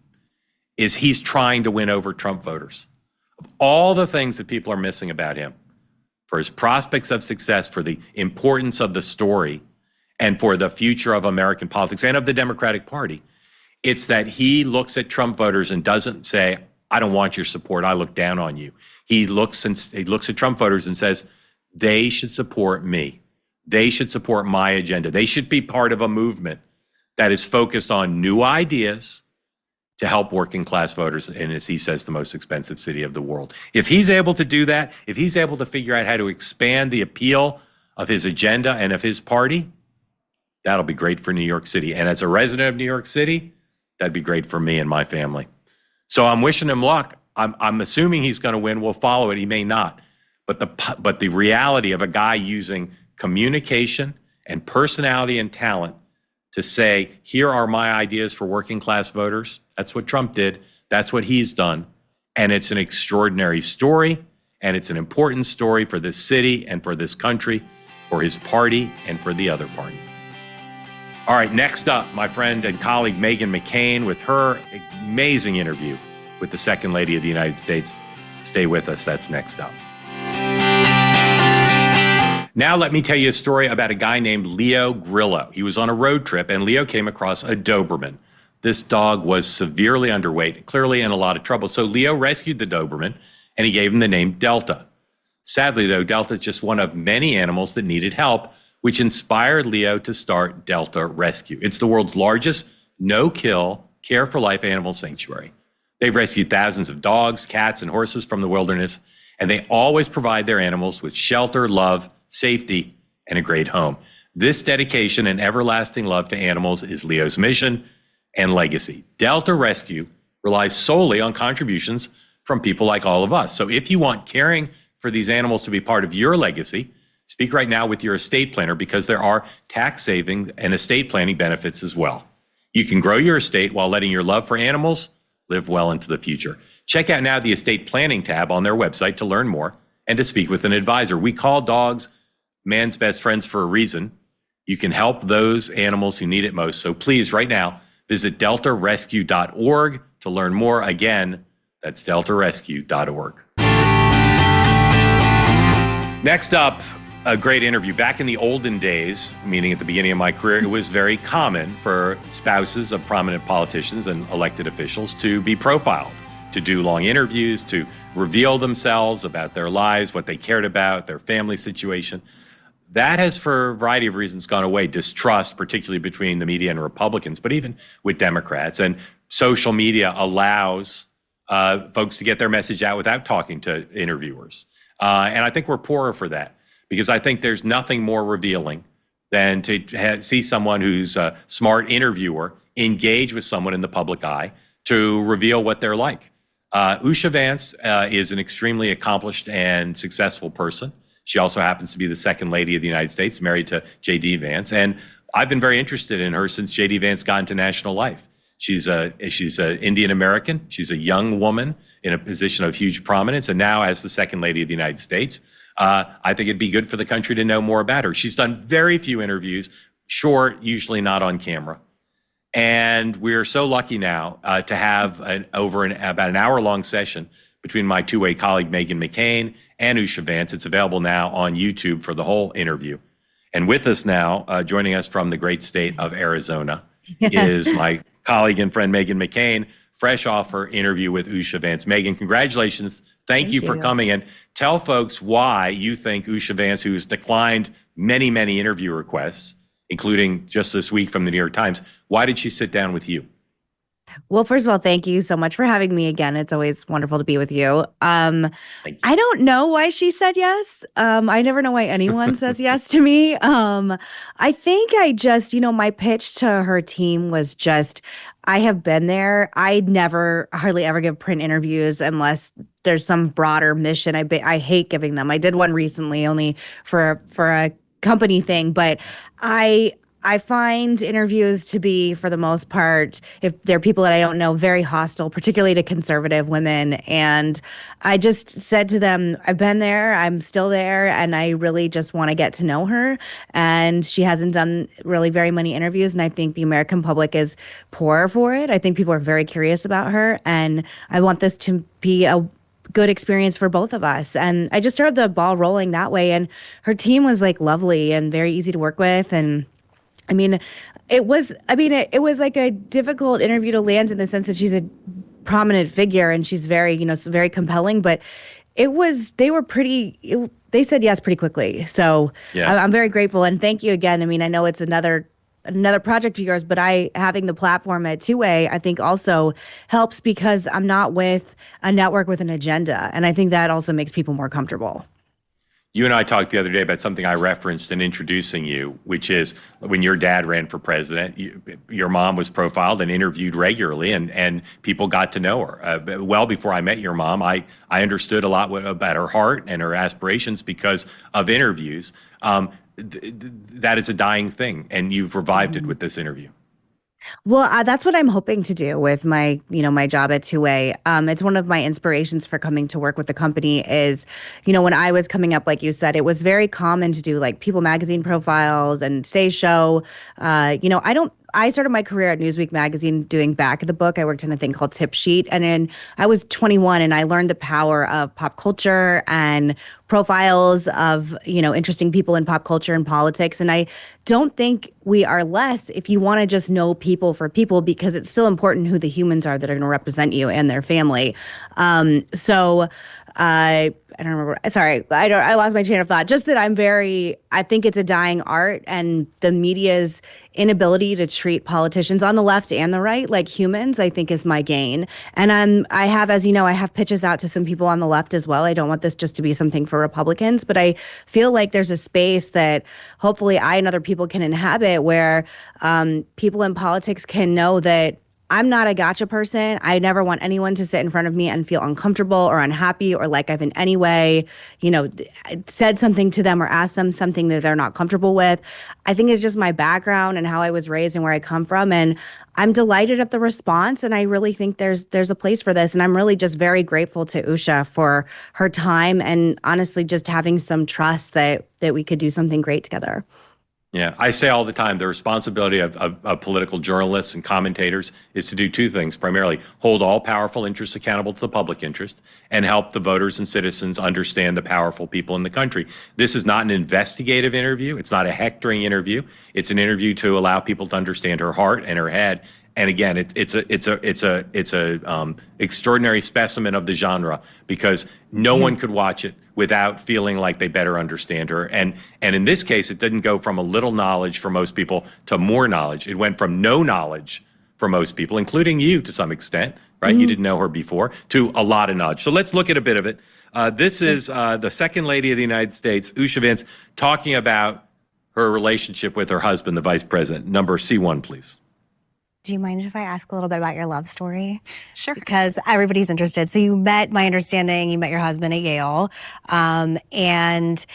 is he's trying to win over Trump voters. Of all the things that people are missing about him, for his prospects of success, for the importance of the story, and for the future of American politics and of the Democratic Party, it's that he looks at Trump voters and doesn't say, I don't want your support, I look down on you. He looks at Trump voters and says, they should support me. They should support my agenda. They should be part of a movement that is focused on new ideas to help working class voters in, as he says, the most expensive city of the world. If he's able to do that, if he's able to figure out how to expand the appeal of his agenda and of his party, that'll be great for New York City. And as a resident of New York City, that'd be great for me and my family. So I'm wishing him luck. I'm assuming he's going to win. We'll follow it. He may not. But the reality of a guy using communication and personality and talent to say, here are my ideas for working class voters. That's what Trump did. That's what he's done. And it's an extraordinary story. and it's an important story for this city and for this country, for his party and for the other party. All right, next up, my friend and colleague Meghan McCain with her amazing interview with the Second Lady of the United States. Stay with us. That's next up. Now let me tell you a story about a guy named Leo Grillo. He was on a road trip, and Leo came across a Doberman. This dog was severely underweight, clearly in a lot of trouble. So Leo rescued the Doberman, and he gave him the name Delta. Sadly, though, Delta is just one of many animals that needed help, which inspired Leo to start Delta Rescue. It's the world's largest no-kill, care-for-life animal sanctuary. They've rescued thousands of dogs, cats, and horses from the wilderness, and they always provide their animals with shelter, love, safety, and a great home. This dedication and everlasting love to animals is Leo's mission and legacy. Delta Rescue relies solely on contributions from people like all of us. So if you want caring for these animals to be part of your legacy, speak right now with your estate planner, because there are tax saving and estate planning benefits as well. You can grow your estate while letting your love for animals live well into the future. Check out now the estate planning tab on their website to learn more and to speak with an advisor. We call dogs man's best friends for a reason. You can help those animals who need it most. So please, right now, visit deltarescue.org to learn more. Again, that's deltarescue.org. Next up, a great interview. Back in the olden days, meaning at the beginning of my career, it was very common for spouses of prominent politicians and elected officials to be profiled, to do long interviews, to reveal themselves about their lives, what they cared about, their family situation. That has, for a variety of reasons, gone away. Distrust, particularly between the media and Republicans, but even with Democrats. And social media allows folks to get their message out without talking to interviewers. And I think we're poorer for that, because I think there's nothing more revealing than to see someone who's a smart interviewer engage with someone in the public eye to reveal what they're like. Usha Vance is an extremely accomplished and successful person. She also happens to be the Second Lady of the United States, married to J.D. Vance. And I've been very interested in her since J.D. Vance got into national life. She's a Indian American. She's a young woman in a position of huge prominence. And now as the Second Lady of the United States, I think it'd be good for the country to know more about her. She's done very few interviews, short, usually not on camera. And we're so lucky now to have about an hour-long session between my two-way colleague, Meghan McCain, and Usha Vance. It's available now on YouTube for the whole interview. And with us now, joining us from the great state of Arizona, is my colleague and friend, Meghan McCain, fresh off her interview with Usha Vance. Meghan, congratulations. Thank you for coming. And tell folks why you think Usha Vance, who's declined many, many interview requests, including just this week from the New York Times, why did she sit down with you? Well, first of all, thank you so much for having me again. It's always wonderful to be with you. I don't know why she said yes. I never know why anyone says yes to me. I think I just, my pitch to her team was just, I have been there. I hardly ever give print interviews unless there's some broader mission. I hate giving them. I did one recently only for a company thing, but I find interviews to be, for the most part, if they're people that I don't know, very hostile, particularly to conservative women. And I just said to them, I've been there, I'm still there, and I really just want to get to know her. And she hasn't done really very many interviews, and I think the American public is poor for it. I think people are very curious about her, and I want this to be a good experience for both of us. And I just started the ball rolling that way. And her team was lovely and very easy to work with. And it was like a difficult interview to land in the sense that she's a prominent figure and she's very, very compelling, but they said yes pretty quickly. So yeah. I'm very grateful. And thank you again. I know it's another project of yours, but having the platform at Two-Way, I think also helps because I'm not with a network with an agenda. And I think that also makes people more comfortable. You and I talked the other day about something I referenced in introducing you, which is when your dad ran for president, your mom was profiled and interviewed regularly, and people got to know her. Well before I met your mom, I understood a lot about her heart and her aspirations because of interviews. That is a dying thing, and you've revived it with this interview. Well, that's what I'm hoping to do with my job at Two Way. It's one of my inspirations for coming to work with the company is, when I was coming up, like you said, it was very common to do like People magazine profiles and Today's Show. I started my career at Newsweek magazine doing back of the book. I worked in a thing called Tip Sheet. And then I was 21 and I learned the power of pop culture and profiles of, interesting people in pop culture and politics. And I don't think we are less if you want to just know people for people, because it's still important who the humans are that are going to represent you and their family. I don't remember. Sorry, I lost my chain of thought. Just that I think it's a dying art, and the media's inability to treat politicians on the left and the right like humans, I think, is my gain. And I have pitches out to some people on the left as well. I don't want this just to be something for Republicans, but I feel like there's a space that hopefully I and other people can inhabit where people in politics can know that I'm not a gotcha person. I never want anyone to sit in front of me and feel uncomfortable or unhappy or like I've in any way, said something to them or asked them something that they're not comfortable with. I think it's just my background and how I was raised and where I come from. And I'm delighted at the response. And I really think there's a place for this. And I'm really just very grateful to Usha for her time and honestly just having some trust that we could do something great together. Yeah, I say all the time, the responsibility of political journalists and commentators is to do two things, primarily hold all powerful interests accountable to the public interest and help the voters and citizens understand the powerful people in the country. This is not an investigative interview. It's not a hectoring interview. It's an interview to allow people to understand her heart and her head. And again, it's a extraordinary specimen of the genre, because no one could watch it without feeling like they better understand her. And in this case, it didn't go from a little knowledge for most people to more knowledge. It went from no knowledge for most people, including you to some extent, right? You didn't know her before, to a lot of knowledge. So let's look at a bit of it. This is the Second Lady of the United States, Usha Vance, talking about her relationship with her husband, the Vice President. Number C1, please. Do you mind if I ask a little bit about your love story? Sure. Because everybody's interested. So you met your husband at Yale. And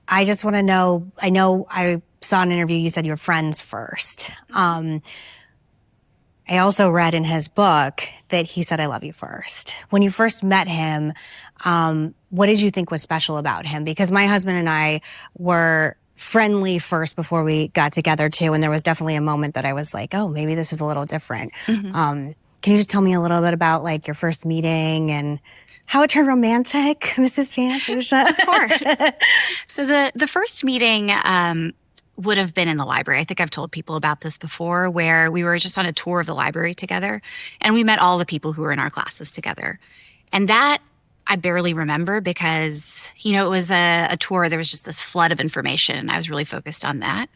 I just want to know, I know I saw an interview, you said you were friends first. I also read in his book that he said, I love you first. When you first met him, what did you think was special about him? Because my husband and I were friendly first before we got together too. And there was definitely a moment that I was like, oh, maybe this is a little different. Can you just tell me a little bit about like your first meeting and how it turned romantic, Mrs. Vance? Of course. So the first meeting would have been in the library. I think I've told people about this before, where we were just on a tour of the library together and we met all the people who were in our classes together. And that I barely remember because, it was a tour. There was just this flood of information and I was really focused on that.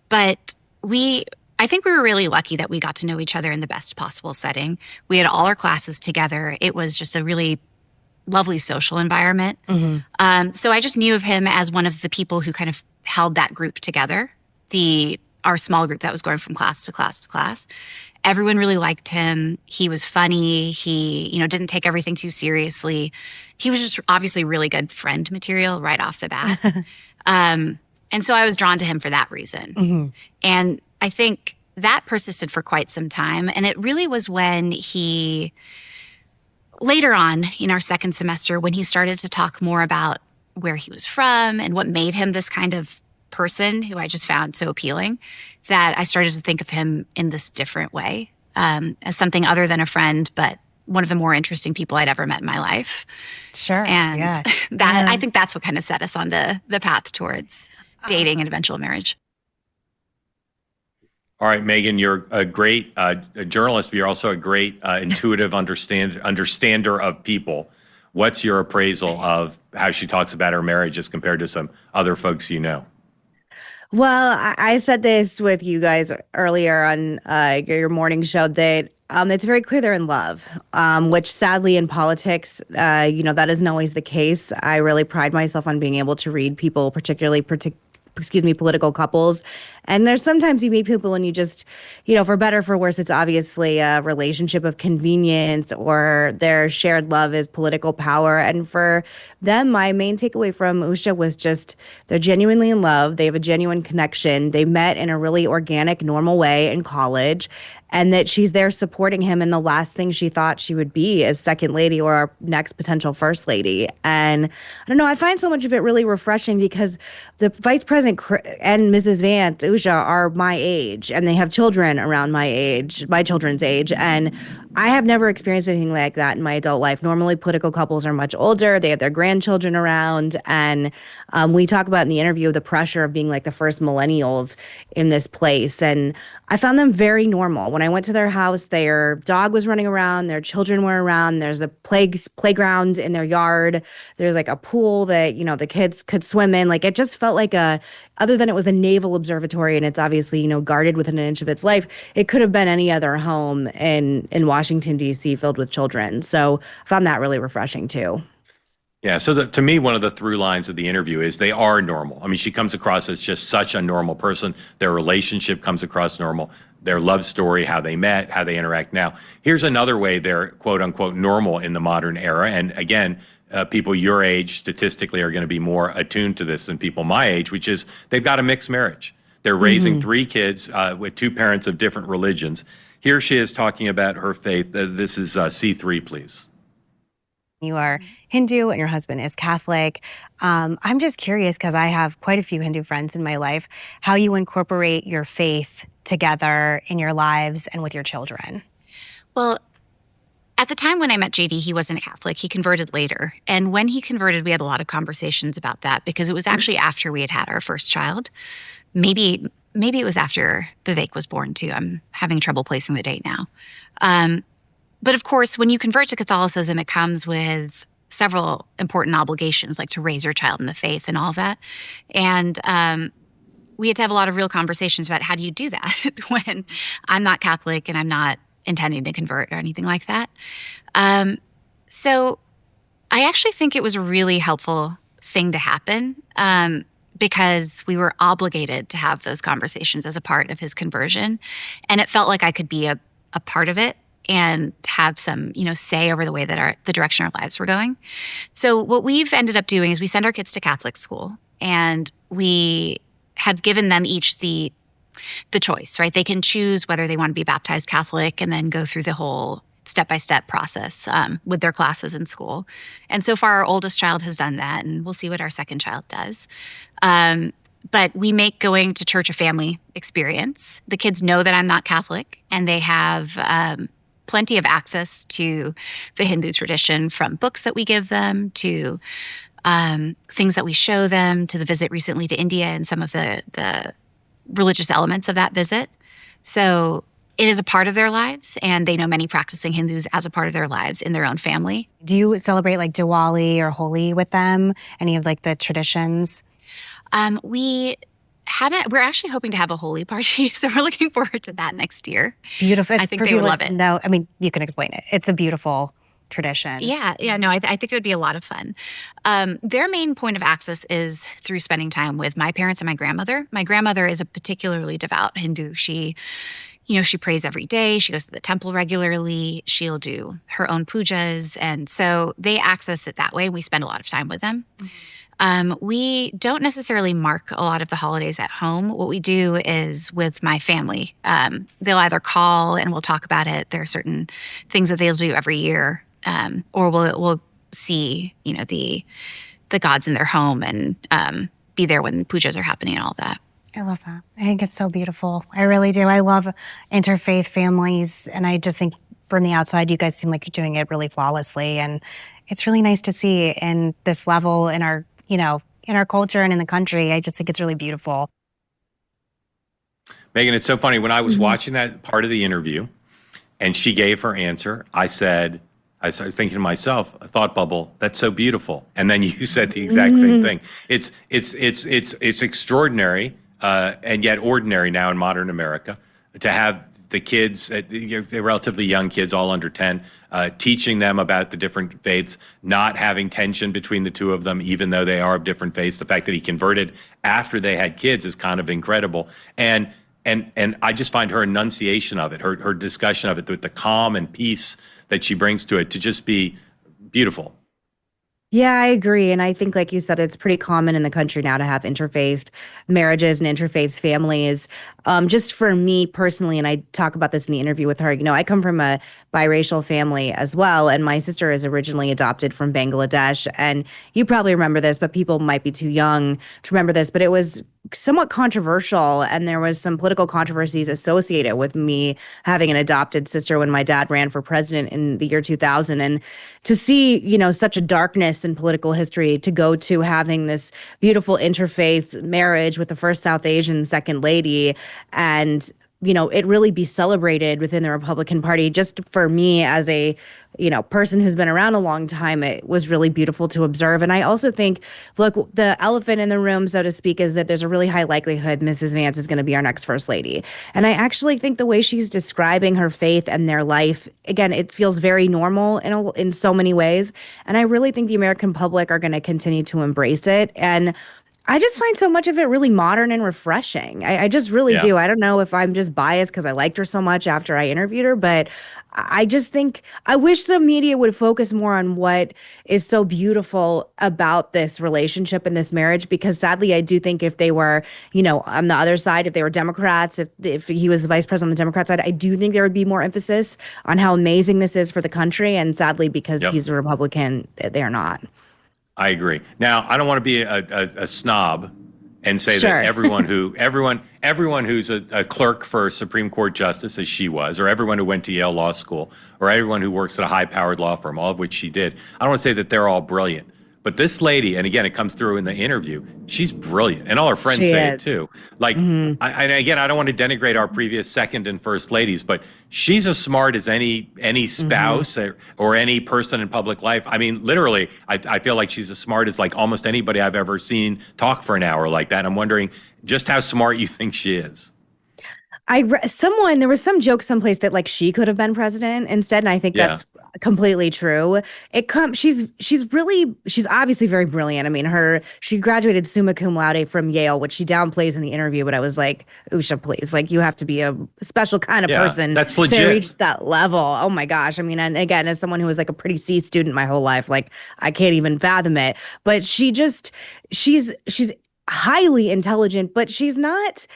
But I think we were really lucky that we got to know each other in the best possible setting. We had all our classes together. It was just a really lovely social environment. So I just knew of him as one of the people who kind of held that group together, our small group that was going from class to class to class. Everyone really liked him. He was funny. He, didn't take everything too seriously. He was just obviously really good friend material right off the bat. And so I was drawn to him for that reason. And I think that persisted for quite some time. And it really was when later on in our second semester, when he started to talk more about where he was from and what made him this kind of person who I just found so appealing, that I started to think of him in this different way, as something other than a friend, but one of the more interesting people I'd ever met in my life. Sure. And I think that's what kind of set us on the path towards dating and eventual marriage. All right, Meghan, you're a great journalist, but you're also a great intuitive understander of people. What's your appraisal of how she talks about her marriage as compared to some other folks you know? Well, I said this with you guys earlier on your morning show that it's very clear they're in love, which sadly in politics, that isn't always the case. I really pride myself on being able to read people, particularly political couples. And there's sometimes you meet people and you just, for better or for worse, it's obviously a relationship of convenience or their shared love is political power. And for them, my main takeaway from Usha was just they're genuinely in love. They have a genuine connection. They met in a really organic, normal way in college. and that she's there supporting him in the last thing she thought she would be as second lady or our next potential first lady. And I don't know, I find so much of it really refreshing because the vice president and Mrs. Vance, Usha, are my age, and they have children around my age, my children's age. And I have never experienced anything like that in my adult life. Normally, political couples are much older. They have their grandchildren around. And we talk about in the interview the pressure of being like the first millennials in this place. And I found them very normal. When I went to their house, their dog was running around, their children were around, there's a playground in their yard, there's like a pool that, the kids could swim in. Like, it just felt like other than it was a naval observatory and it's obviously, guarded within an inch of its life, it could have been any other home in Washington, D.C. filled with children. So I found that really refreshing too. Yeah, so to me, one of the through lines of the interview is they are normal. I mean, she comes across as just such a normal person. Their relationship comes across normal. Their love story, how they met, how they interact now. Here's another way they're quote unquote normal in the modern era. And again, people your age statistically are going to be more attuned to this than people my age, which is they've got a mixed marriage. They're raising 3 kids with 2 parents of different religions. Here she is talking about her faith. This is C3, please. You are Hindu and your husband is Catholic. I'm just curious, because I have quite a few Hindu friends in my life, how you incorporate your faith together in your lives and with your children. Well, at the time when I met JD, he wasn't a Catholic. He converted later. And when he converted, we had a lot of conversations about that because it was actually after we had our first child. Maybe it was after Vivek was born, too. I'm having trouble placing the date now. But of course, when you convert to Catholicism, it comes with several important obligations, like to raise your child in the faith and all of that. And we had to have a lot of real conversations about how do you do that when I'm not Catholic and I'm not intending to convert or anything like that. So I actually think it was a really helpful thing to happen because we were obligated to have those conversations as a part of his conversion. And it felt like I could be a part of it and have some, say over the way that the direction our lives were going. So what we've ended up doing is we send our kids to Catholic school, and we have given them each the choice, right? They can choose whether they want to be baptized Catholic and then go through the whole step-by-step process with their classes in school. And so far, our oldest child has done that, and we'll see what our second child does. But we make going to church a family experience. The kids know that I'm not Catholic, and they have plenty of access to the Hindu tradition, from books that we give them to things that we show them, to the visit recently to India and some of the religious elements of that visit. So it is a part of their lives, and they know many practicing Hindus as a part of their lives in their own family. Do you celebrate like Diwali or Holi with them? Any of like the traditions? We haven't. We're actually hoping to have a Holi party, so we're looking forward to that next year. Beautiful. I think they would love it. No, I mean, you can explain it. It's a beautiful tradition. Yeah. No, I think it would be a lot of fun. Their main point of access is through spending time with my parents and my grandmother. My grandmother is a particularly devout Hindu. She prays every day. She goes to the temple regularly. She'll do her own pujas. And so they access it that way. We spend a lot of time with them. We don't necessarily mark a lot of the holidays at home. What we do is with my family. They'll either call and we'll talk about it. There are certain things that they'll do every year. Or we'll see, the gods in their home and be there when pujas are happening and all that. I love that. I think it's so beautiful. I really do. I love interfaith families, and I just think from the outside, you guys seem like you're doing it really flawlessly, and it's really nice to see in this level in our, in our culture and in the country. I just think it's really beautiful. Meghan, it's so funny. When I was watching that part of the interview and she gave her answer, I was thinking to myself, a thought bubble, that's so beautiful. And then you said the exact same thing. It's extraordinary and yet ordinary now in modern America to have the kids, the relatively young kids, all under 10, teaching them about the different faiths, not having tension between the two of them, even though they are of different faiths. The fact that he converted after they had kids is kind of incredible. And I just find her enunciation of it, her discussion of it, with the calm and peace that she brings to it, to just be beautiful. Yeah, I agree. And I think, like you said, it's pretty common in the country now to have interfaith marriages and interfaith families. Just for me personally, and I talk about this in the interview with her, I come from a biracial family as well. And my sister is originally adopted from Bangladesh. And you probably remember this, but people might be too young to remember this. But it was somewhat controversial, and there was some political controversies associated with me having an adopted sister when my dad ran for president in the year 2000. And to see, such a darkness in political history, to go to having this beautiful interfaith marriage with the first South Asian second lady, and it really be celebrated within the Republican Party. Just for me as a, person who's been around a long time, it was really beautiful to observe. And I also think, look, the elephant in the room, so to speak, is that there's a really high likelihood Mrs. Vance is going to be our next first lady. And I actually think the way she's describing her faith and their life, again, it feels very normal in so many ways. And I really think the American public are going to continue to embrace it. And I just find so much of it really modern and refreshing. I just really do. I don't know if I'm just biased because I liked her so much after I interviewed her, but I just think I wish the media would focus more on what is so beautiful about this relationship and this marriage, because sadly, I do think if they were, on the other side, if they were Democrats, if he was the vice president on the Democrat side, I do think there would be more emphasis on how amazing this is for the country. And sadly, because he's a Republican, they're not. I agree. Now, I don't want to be a snob and say that everyone who's a clerk for a Supreme Court justice, as she was, or everyone who went to Yale Law School, or everyone who works at a high-powered law firm, all of which she did. I don't want to say that they're all brilliant. But this lady, and again, it comes through in the interview, she's brilliant. And all her friends say it too. Like, again, I don't want to denigrate our previous second and first ladies, but she's as smart as any spouse or any person in public life. I mean, literally, I feel like she's as smart as like almost anybody I've ever seen talk for an hour like that. I'm wondering just how smart you think she is. There was some joke someplace that like she could have been president instead, and I think that's completely true. She's obviously very brilliant. I mean, she graduated summa cum laude from Yale, which she downplays in the interview, but I was like, Usha, please, like you have to be a special kind of person that's legit. To reach that level. Oh my gosh. I mean, and again, as someone who was like a pretty C student my whole life, like I can't even fathom it. But she's highly intelligent, but she's not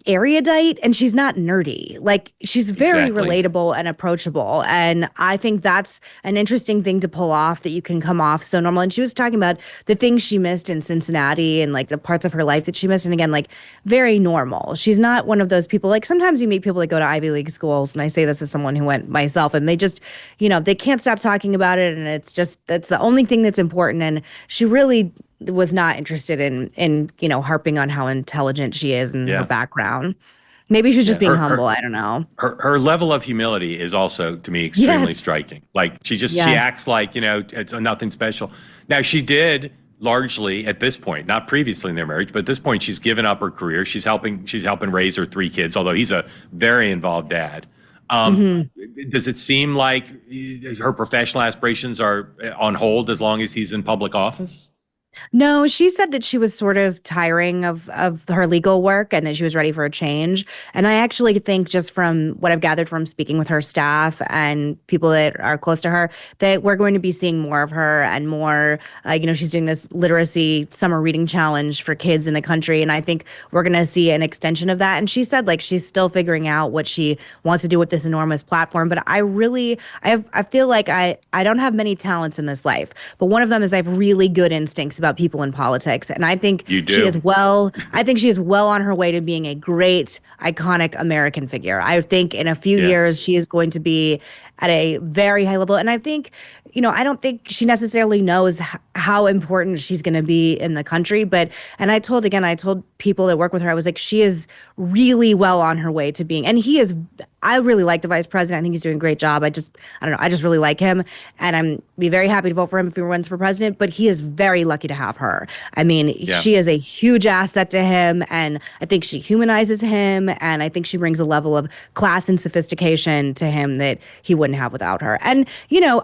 erudite, and she's not nerdy. Like she's very relatable and approachable. And I think that's an interesting thing to pull off, that you can come off so normal. And she was talking about the things she missed in Cincinnati and like the parts of her life that she missed. And again, like very normal. She's not one of those people, like sometimes you meet people that go to Ivy League schools. And I say this as someone who went myself, and they just, they can't stop talking about it. And that's the only thing that's important. And she really was not interested in harping on how intelligent she is and her background. Maybe she's just being humble. I don't know. Her level of humility is also, to me, extremely striking. Like she acts like, it's nothing special. Now, she did largely at this point, not previously in their marriage, but at this point, she's given up her career. She's helping raise her 3 kids, although he's a very involved dad. Does it seem like her professional aspirations are on hold as long as he's in public office? No, she said that she was sort of tiring of her legal work and that she was ready for a change. And I actually think, just from what I've gathered from speaking with her staff and people that are close to her, that we're going to be seeing more of her and more, she's doing this literacy summer reading challenge for kids in the country. And I think we're going to see an extension of that. And she said like she's still figuring out what she wants to do with this enormous platform. But I feel like I don't have many talents in this life, but one of them is I have really good instincts about people in politics. And I think she is well on her way to being a great, iconic American figure. I think in a few years, she is going to be at a very high level. And I think, I don't think she necessarily knows how important she's going to be in the country. And I told people that work with her, I was like, she is really well on her way to being, and I really like the vice president. I think he's doing a great job. I don't know. I just really like him. And I'm be very happy to vote for him if he runs for president, but he is very lucky to have her. I mean, she is a huge asset to him. And I think she humanizes him. And I think she brings a level of class and sophistication to him that he wouldn't have without her. And,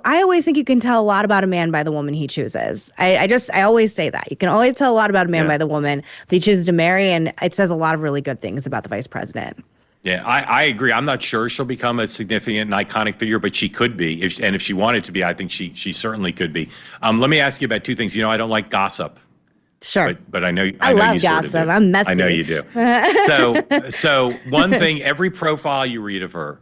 I always think you can tell a lot about a man by the woman he chooses. I always say that. You can always tell a lot about a man by the woman that he chooses to marry. And it says a lot of really good things about the vice president. Yeah, I agree. I'm not sure she'll become a significant and iconic figure, but she could be. If she wanted to be, I think she certainly could be. Let me ask you about two things. I don't like gossip. Sure. But I know I know love you sort gossip. of do. I'm messy. I know you do. So one thing, every profile you read of her,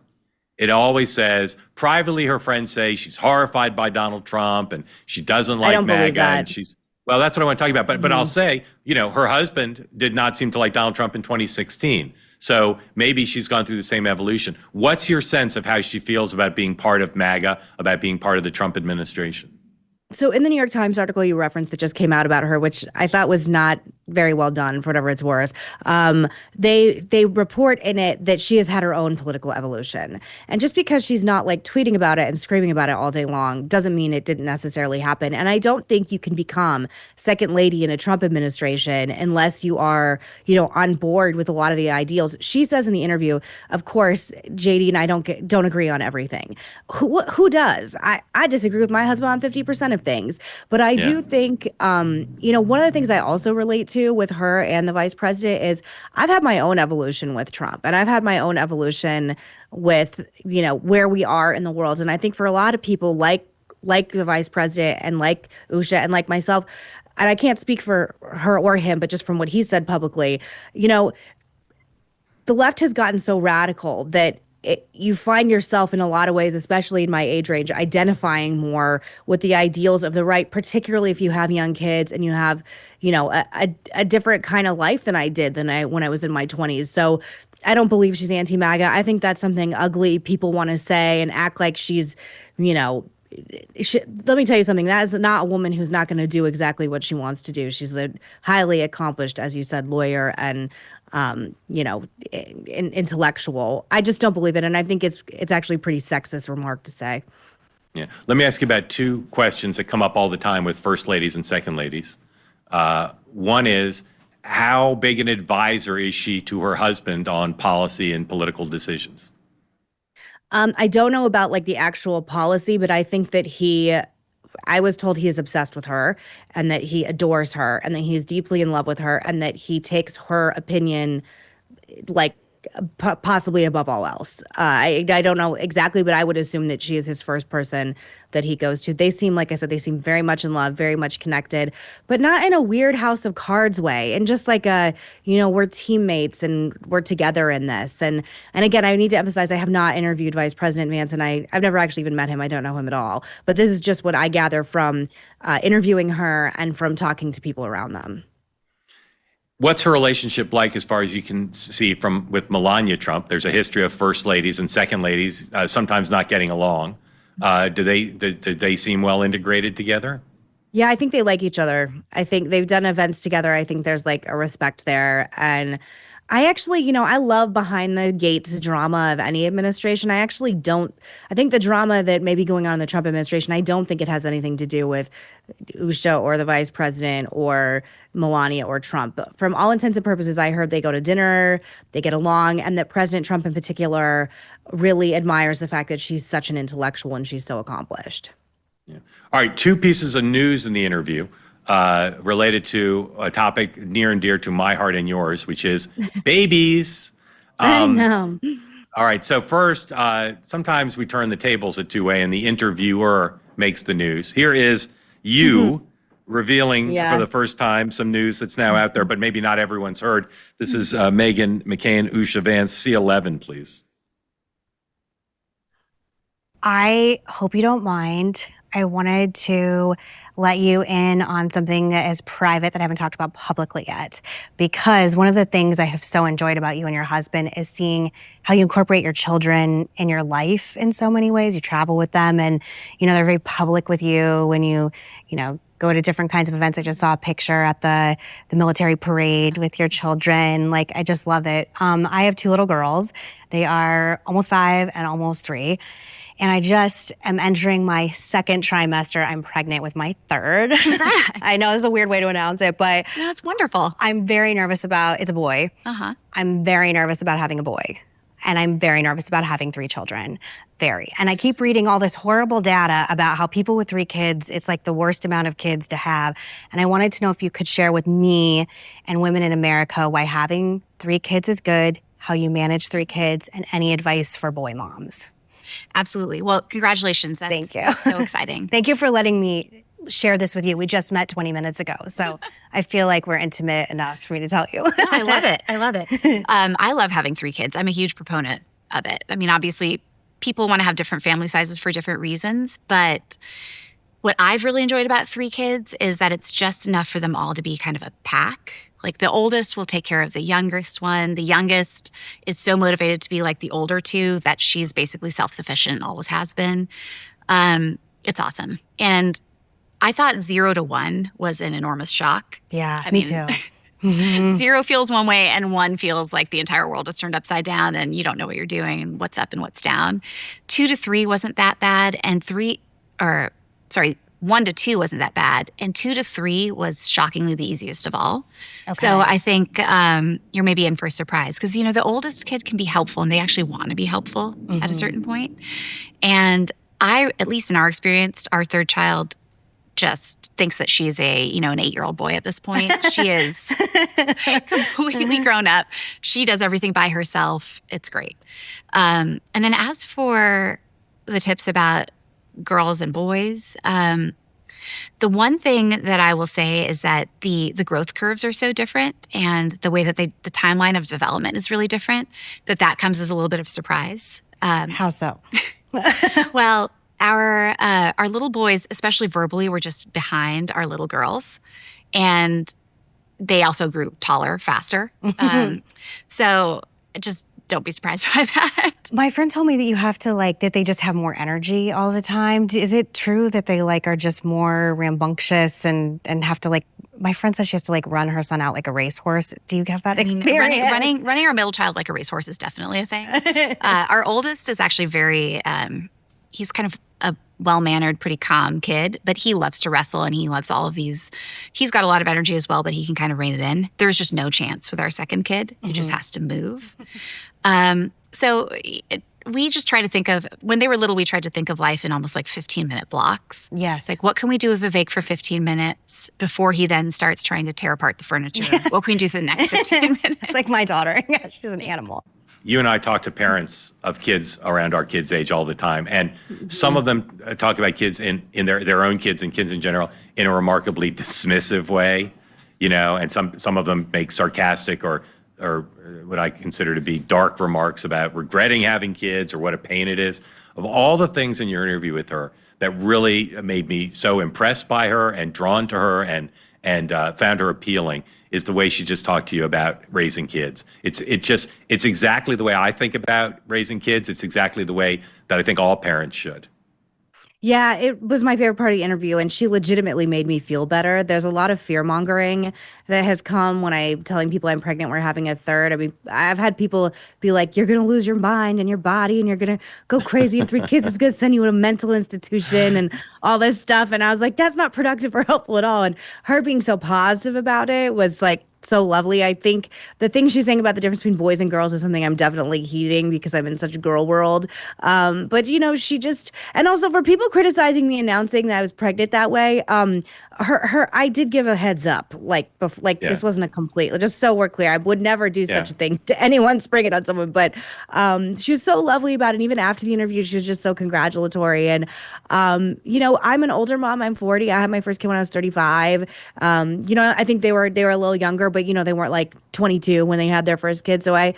it always says privately her friends say she's horrified by Donald Trump and she doesn't like I don't believe MAGA. that. And well, that's what I want to talk about. But I'll say, her husband did not seem to like Donald Trump in 2016. So maybe she's gone through the same evolution. What's your sense of how she feels about being part of MAGA, about being part of the Trump administration? So in the New York Times article you referenced that just came out about her, which I thought was not very well done for whatever it's worth, they report in it that she has had her own political evolution. And just because she's not like tweeting about it and screaming about it all day long doesn't mean it didn't necessarily happen. And I don't think you can become second lady in a Trump administration unless you are, on board with a lot of the ideals. She says in the interview, of course, JD and I don't agree on everything. Who does? I disagree with my husband on 50% of things. But I do think, one of the things I also relate to with her and the vice president is I've had my own evolution with Trump, and I've had my own evolution with, where we are in the world. And I think for a lot of people like the vice president and like Usha and like myself, and I can't speak for her or him, but just from what he said publicly, the left has gotten so radical that you find yourself in a lot of ways, especially in my age range, identifying more with the ideals of the right, particularly if you have young kids and you have, a different kind of life than I did when I was in my 20s. So I don't believe she's anti-MAGA. I think that's something ugly people want to say and act like she's, let me tell you something. That is not a woman who's not going to do exactly what she wants to do. She's a highly accomplished, as you said, lawyer and intellectual. I just don't believe it, and I think it's actually a pretty sexist remark to say. Yeah. Let me ask you about two questions that come up all the time with first ladies and second ladies. One is, how big an advisor is she to her husband on policy and political decisions? I don't know about like the actual policy, but I think that I was told he is obsessed with her and that he adores her and that he is deeply in love with her and that he takes her opinion like possibly above all else. I don't know exactly, but I would assume that she is his first person that he goes to. They seem, like I said, they seem very much in love, very much connected, but not in a weird House of Cards way. And just like we're teammates and we're together in this. And again, I need to emphasize, I have not interviewed Vice President Vance, and I've never actually even met him. I don't know him at all. But this is just what I gather from interviewing her and from talking to people around them. What's her relationship like, as far as you can see, with Melania Trump? There's a history of first ladies and second ladies sometimes not getting along. Do they seem well integrated together? Yeah, I think they like each other. I think they've done events together. I think there's like a respect there. And I actually, I love behind the gates drama of any administration. I think the drama that may be going on in the Trump administration, I don't think it has anything to do with Usha or the vice president or Melania or Trump. But from all intents and purposes, I heard they go to dinner, they get along, and that President Trump in particular really admires the fact that she's such an intellectual and she's so accomplished. Yeah. All right, two pieces of news in the interview related to a topic near and dear to my heart and yours, which is babies. I know. All right, so first, sometimes we turn the tables at two-way and the interviewer makes the news. Here is you revealing for the first time some news that's now out there, but maybe not everyone's heard. This is Meghan McCain, Usha Vance, C11, please. I hope you don't mind. I wanted to let you in on something that is private that I haven't talked about publicly yet. Because one of the things I have so enjoyed about you and your husband is seeing how you incorporate your children in your life in so many ways. You travel with them and, they're very public with you when you go to different kinds of events. I just saw a picture at the military parade with your children. Like, I just love it. I have two little girls. They are almost 5 and almost 3. And I just am entering my second trimester. I'm pregnant with my third. I know this is a weird way to announce it, but that's wonderful. I'm very nervous about, it's a boy. I'm very nervous about having a boy. And I'm very nervous about having 3 children. Very. And I keep reading all this horrible data about how people with 3 kids, it's like the worst amount of kids to have. And I wanted to know if you could share with me and women in America why having 3 kids is good, how you manage 3 kids, and any advice for boy moms. Absolutely. Well, congratulations. Thank you. That's so exciting. Thank you for letting me share this with you. We just met 20 minutes ago, so I feel like we're intimate enough for me to tell you. I love it. I love it. I love having 3 kids. I'm a huge proponent of it. I mean, obviously, people want to have different family sizes for different reasons, but what I've really enjoyed about 3 kids is that it's just enough for them all to be kind of a pack. Like the oldest will take care of the youngest one. The youngest is so motivated to be like the older 2 that she's basically self-sufficient, always has been. It's awesome. And I thought 0 to 1 was an enormous shock. Yeah, me too. 0 feels one way and 1 feels like the entire world is turned upside down and you don't know what you're doing and what's up and what's down. 2 to 3 wasn't that bad. And 1 to 2 wasn't that bad. And 2 to 3 was shockingly the easiest of all. Okay. So I think you're maybe in for a surprise because, you know, the oldest kid can be helpful and they actually want to be helpful at a certain point. And at least in our experience, our 3rd child just thinks that she's an 8-year-old boy at this point. She is completely grown up. She does everything by herself. It's great. And then as for the tips about girls and boys, the one thing that I will say is that the growth curves are so different and the way that the timeline of development is really different, that comes as a little bit of a surprise. How so? Well, our little boys, especially verbally, were just behind our little girls. And they also grew taller, faster. So just don't be surprised by that. My friend told me that you have to that they just have more energy all the time. Is it true that they are just more rambunctious and have to my friend says she has to run her son out like a racehorse. Do you have that experience? Running our middle child like a racehorse is definitely a thing. Our oldest is actually very, he's kind of a well-mannered, pretty calm kid, but he loves to wrestle and he loves all of these. He's got a lot of energy as well, but he can kind of rein it in. There's just no chance with our second kid who just has to move. We just try to think of, when they were little, we tried to think of life in almost 15-minute blocks. Yes. What can we do with Vivek for 15 minutes before he then starts trying to tear apart the furniture? Yes. What can we do for the next 15 minutes? It's like my daughter. Yeah, she's an animal. You and I talk to parents of kids around our kids' age all the time, and some of them talk about kids in their own kids and kids in general in a remarkably dismissive way, and some of them make sarcastic or what I consider to be dark remarks about regretting having kids or what a pain it is. Of all the things in your interview with her that really made me so impressed by her and drawn to her and found her appealing is the way she just talked to you about raising kids. It's exactly the way I think about raising kids. It's exactly the way that I think all parents should. Yeah, it was my favorite part of the interview, and she legitimately made me feel better. There's a lot of fear-mongering that has come when I'm telling people I'm pregnant, we're having a third. I mean, I've had people be like, you're going to lose your mind and your body, and you're going to go crazy, and 3 kids is going to send you to a mental institution and all this stuff. And I was like, that's not productive or helpful at all. And her being so positive about it was so lovely. I think the thing she's saying about the difference between boys and girls is something I'm definitely heeding because I'm in such a girl world. But she just, and also for people criticizing me announcing that I was pregnant that way, I did give a heads up, this wasn't a complete, just so we're clear, I would never do such a thing to anyone, spring it on someone, but she was so lovely about it. And even after the interview, she was just so congratulatory. And, I'm an older mom, I'm 40. I had my first kid when I was 35. I think they were a little younger, but they weren't 22 when they had their first kid. So I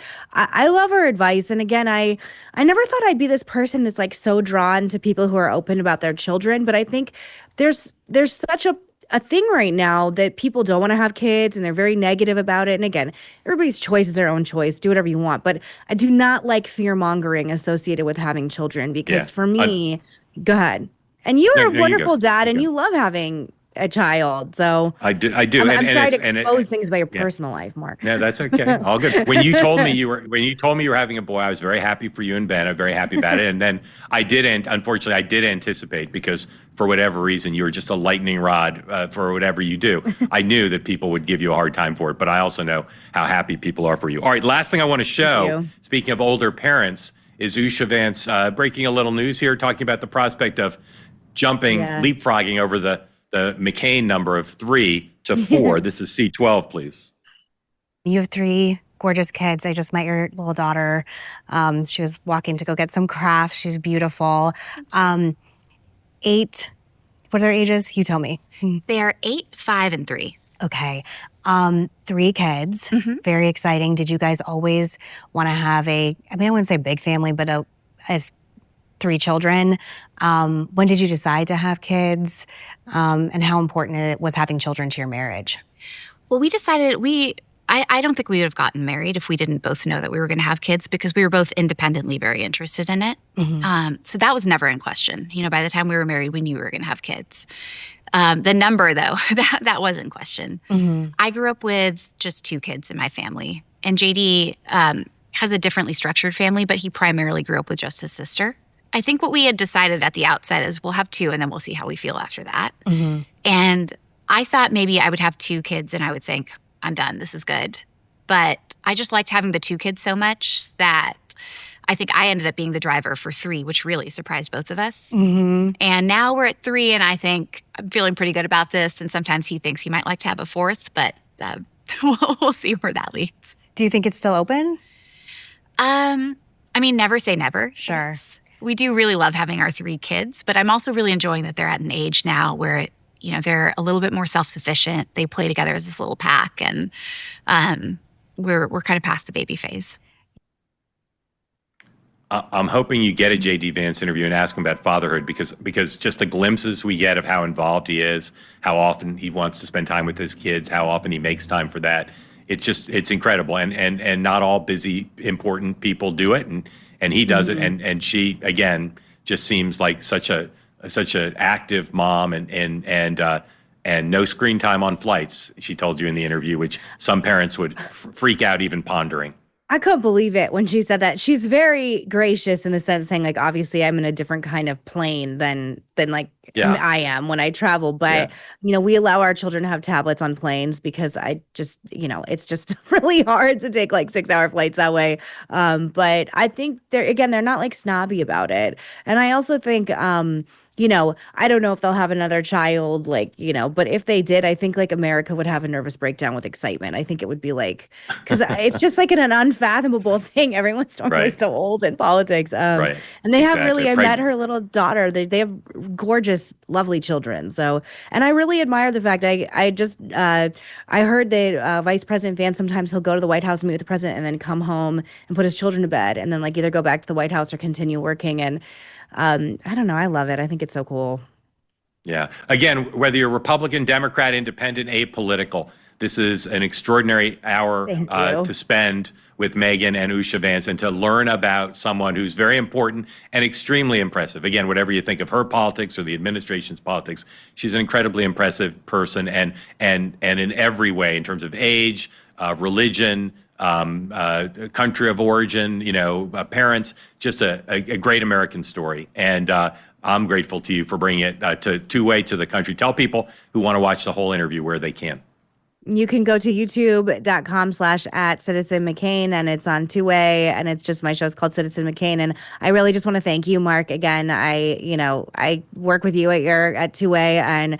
love her advice. And again, I never thought I'd be this person that's so drawn to people who are open about their children. But I think there's such a thing right now that people don't want to have kids and they're very negative about it. And again, everybody's choice is their own choice. Do whatever you want. But I do not like fear mongering associated with having children because for me, go ahead. And you are a wonderful dad and you love having a child. So I do. I'm sorry to expose things about your personal life, Mark. Yeah, that's okay. All good. When you told me you were having a boy, I was very happy for you and Ben. I'm very happy about it. And then unfortunately, I did anticipate because for whatever reason, you were just a lightning rod for whatever you do. I knew that people would give you a hard time for it, but I also know how happy people are for you. All right, last thing I want to show, speaking of older parents, is Usha Vance breaking a little news here, talking about the prospect of leapfrogging over the McCain number of 3 to 4. This is C12, please. You have 3 gorgeous kids. I just met your little daughter. She was walking to go get some crafts. She's beautiful. 8, what are their ages? You tell me. They are 8, 5, and 3. Okay. 3 kids. Very exciting. Did you guys always want to have I wouldn't say big family, but as 3 children? When did you decide to have kids? And how important it was having children to your marriage? Well, we decided I don't think we would have gotten married if we didn't both know that we were going to have kids, because we were both independently very interested in it. So that was never in question. By the time we were married, we knew we were going to have kids. The number, though, that was in question. I grew up with just 2 kids in my family. And JD has a differently structured family, but he primarily grew up with just his sister. I think what we had decided at the outset is we'll have 2 and then we'll see how we feel after that. And I thought maybe I would have 2 kids and I would think, I'm done, this is good. But I just liked having the 2 kids so much that I think I ended up being the driver for 3, which really surprised both of us. And now we're at 3 and I think I'm feeling pretty good about this. And sometimes he thinks he might like to have a 4th, but we'll see where that leads. Do you think it's still open? Never say never. Sure. We do really love having our 3 kids, but I'm also really enjoying that they're at an age now where, they're a little bit more self-sufficient. They play together as this little pack, and we're kind of past the baby phase. I'm hoping you get a J.D. Vance interview and ask him about fatherhood, because just the glimpses we get of how involved he is, how often he wants to spend time with his kids, how often he makes time for that. It's incredible. And not all busy, important people do it. And he does it. And she, again, just seems like such an active mom and no screen time on flights, she told you in the interview, which some parents would freak out even pondering. I couldn't believe it when she said that. She's very gracious in the sense saying, like, obviously I'm in a different kind of plane than I am when I travel. But, we allow our children to have tablets on planes because I just, it's just really hard to take like 6-hour flights that way. But I think they're not like snobby about it. And I also think, I don't know if they'll have another child, but if they did, I think like America would have a nervous breakdown with excitement. I think it would be because it's just like an unfathomable thing. Everyone's normally so old in politics. And they have I met her little daughter. They have gorgeous, lovely children. So, and I really admire the fact I heard that Vice President Vance, sometimes he'll go to the White House and meet with the president and then come home and put his children to bed and then either go back to the White House or continue working. And I don't know. I love it. I think it's so cool. Yeah. Again, whether you're Republican, Democrat, independent, apolitical, this is an extraordinary hour to spend with Meghan and Usha Vance and to learn about someone who's very important and extremely impressive. Again, whatever you think of her politics or the administration's politics, she's an incredibly impressive person and in every way, in terms of age, religion, country of origin, parents, just a great American story. And I'm grateful to you for bringing it to two-way to the country. Tell people who want to watch the whole interview where they can. You can go to youtube.com/@CitizenMcCain, and it's on two-way, and it's just my show is called Citizen McCain. And I really just want to thank you, Mark. Again, I work with you at two-way, and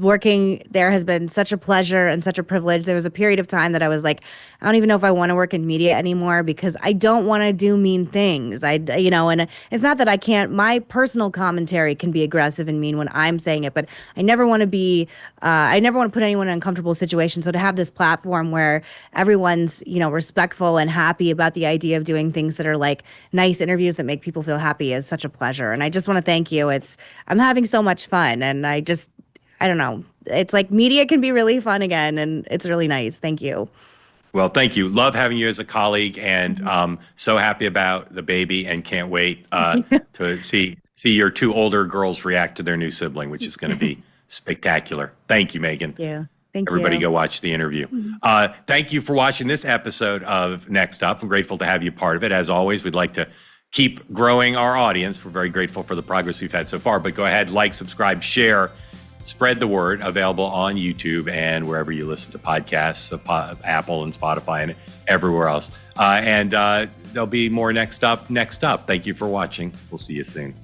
working there has been such a pleasure and such a privilege. There was a period of time that I was like, I don't even know if I want to work in media anymore because I don't want to do mean things. And it's not that I can't. My personal commentary can be aggressive and mean when I'm saying it, but I never want to be. I never want to put anyone in an uncomfortable situation. So to have this platform where everyone's, respectful and happy about the idea of doing things that are like nice interviews that make people feel happy is such a pleasure. And I just want to thank you. I'm having so much fun. And I don't know. It's like media can be really fun again. And it's really nice. Thank you. Well, thank you. Love having you as a colleague, and so happy about the baby and can't wait to see your 2 older girls react to their new sibling, which is going to be spectacular. Thank you, Meghan. Yeah. Everybody go watch the interview. Thank you for watching this episode of Next Up. I'm grateful to have you part of it. As always, we'd like to keep growing our audience. We're very grateful for the progress we've had so far. But go ahead, like, subscribe, share, spread the word. Available on YouTube and wherever you listen to podcasts, Apple and Spotify and everywhere else. And there'll be more Next Up. Thank you for watching. We'll see you soon.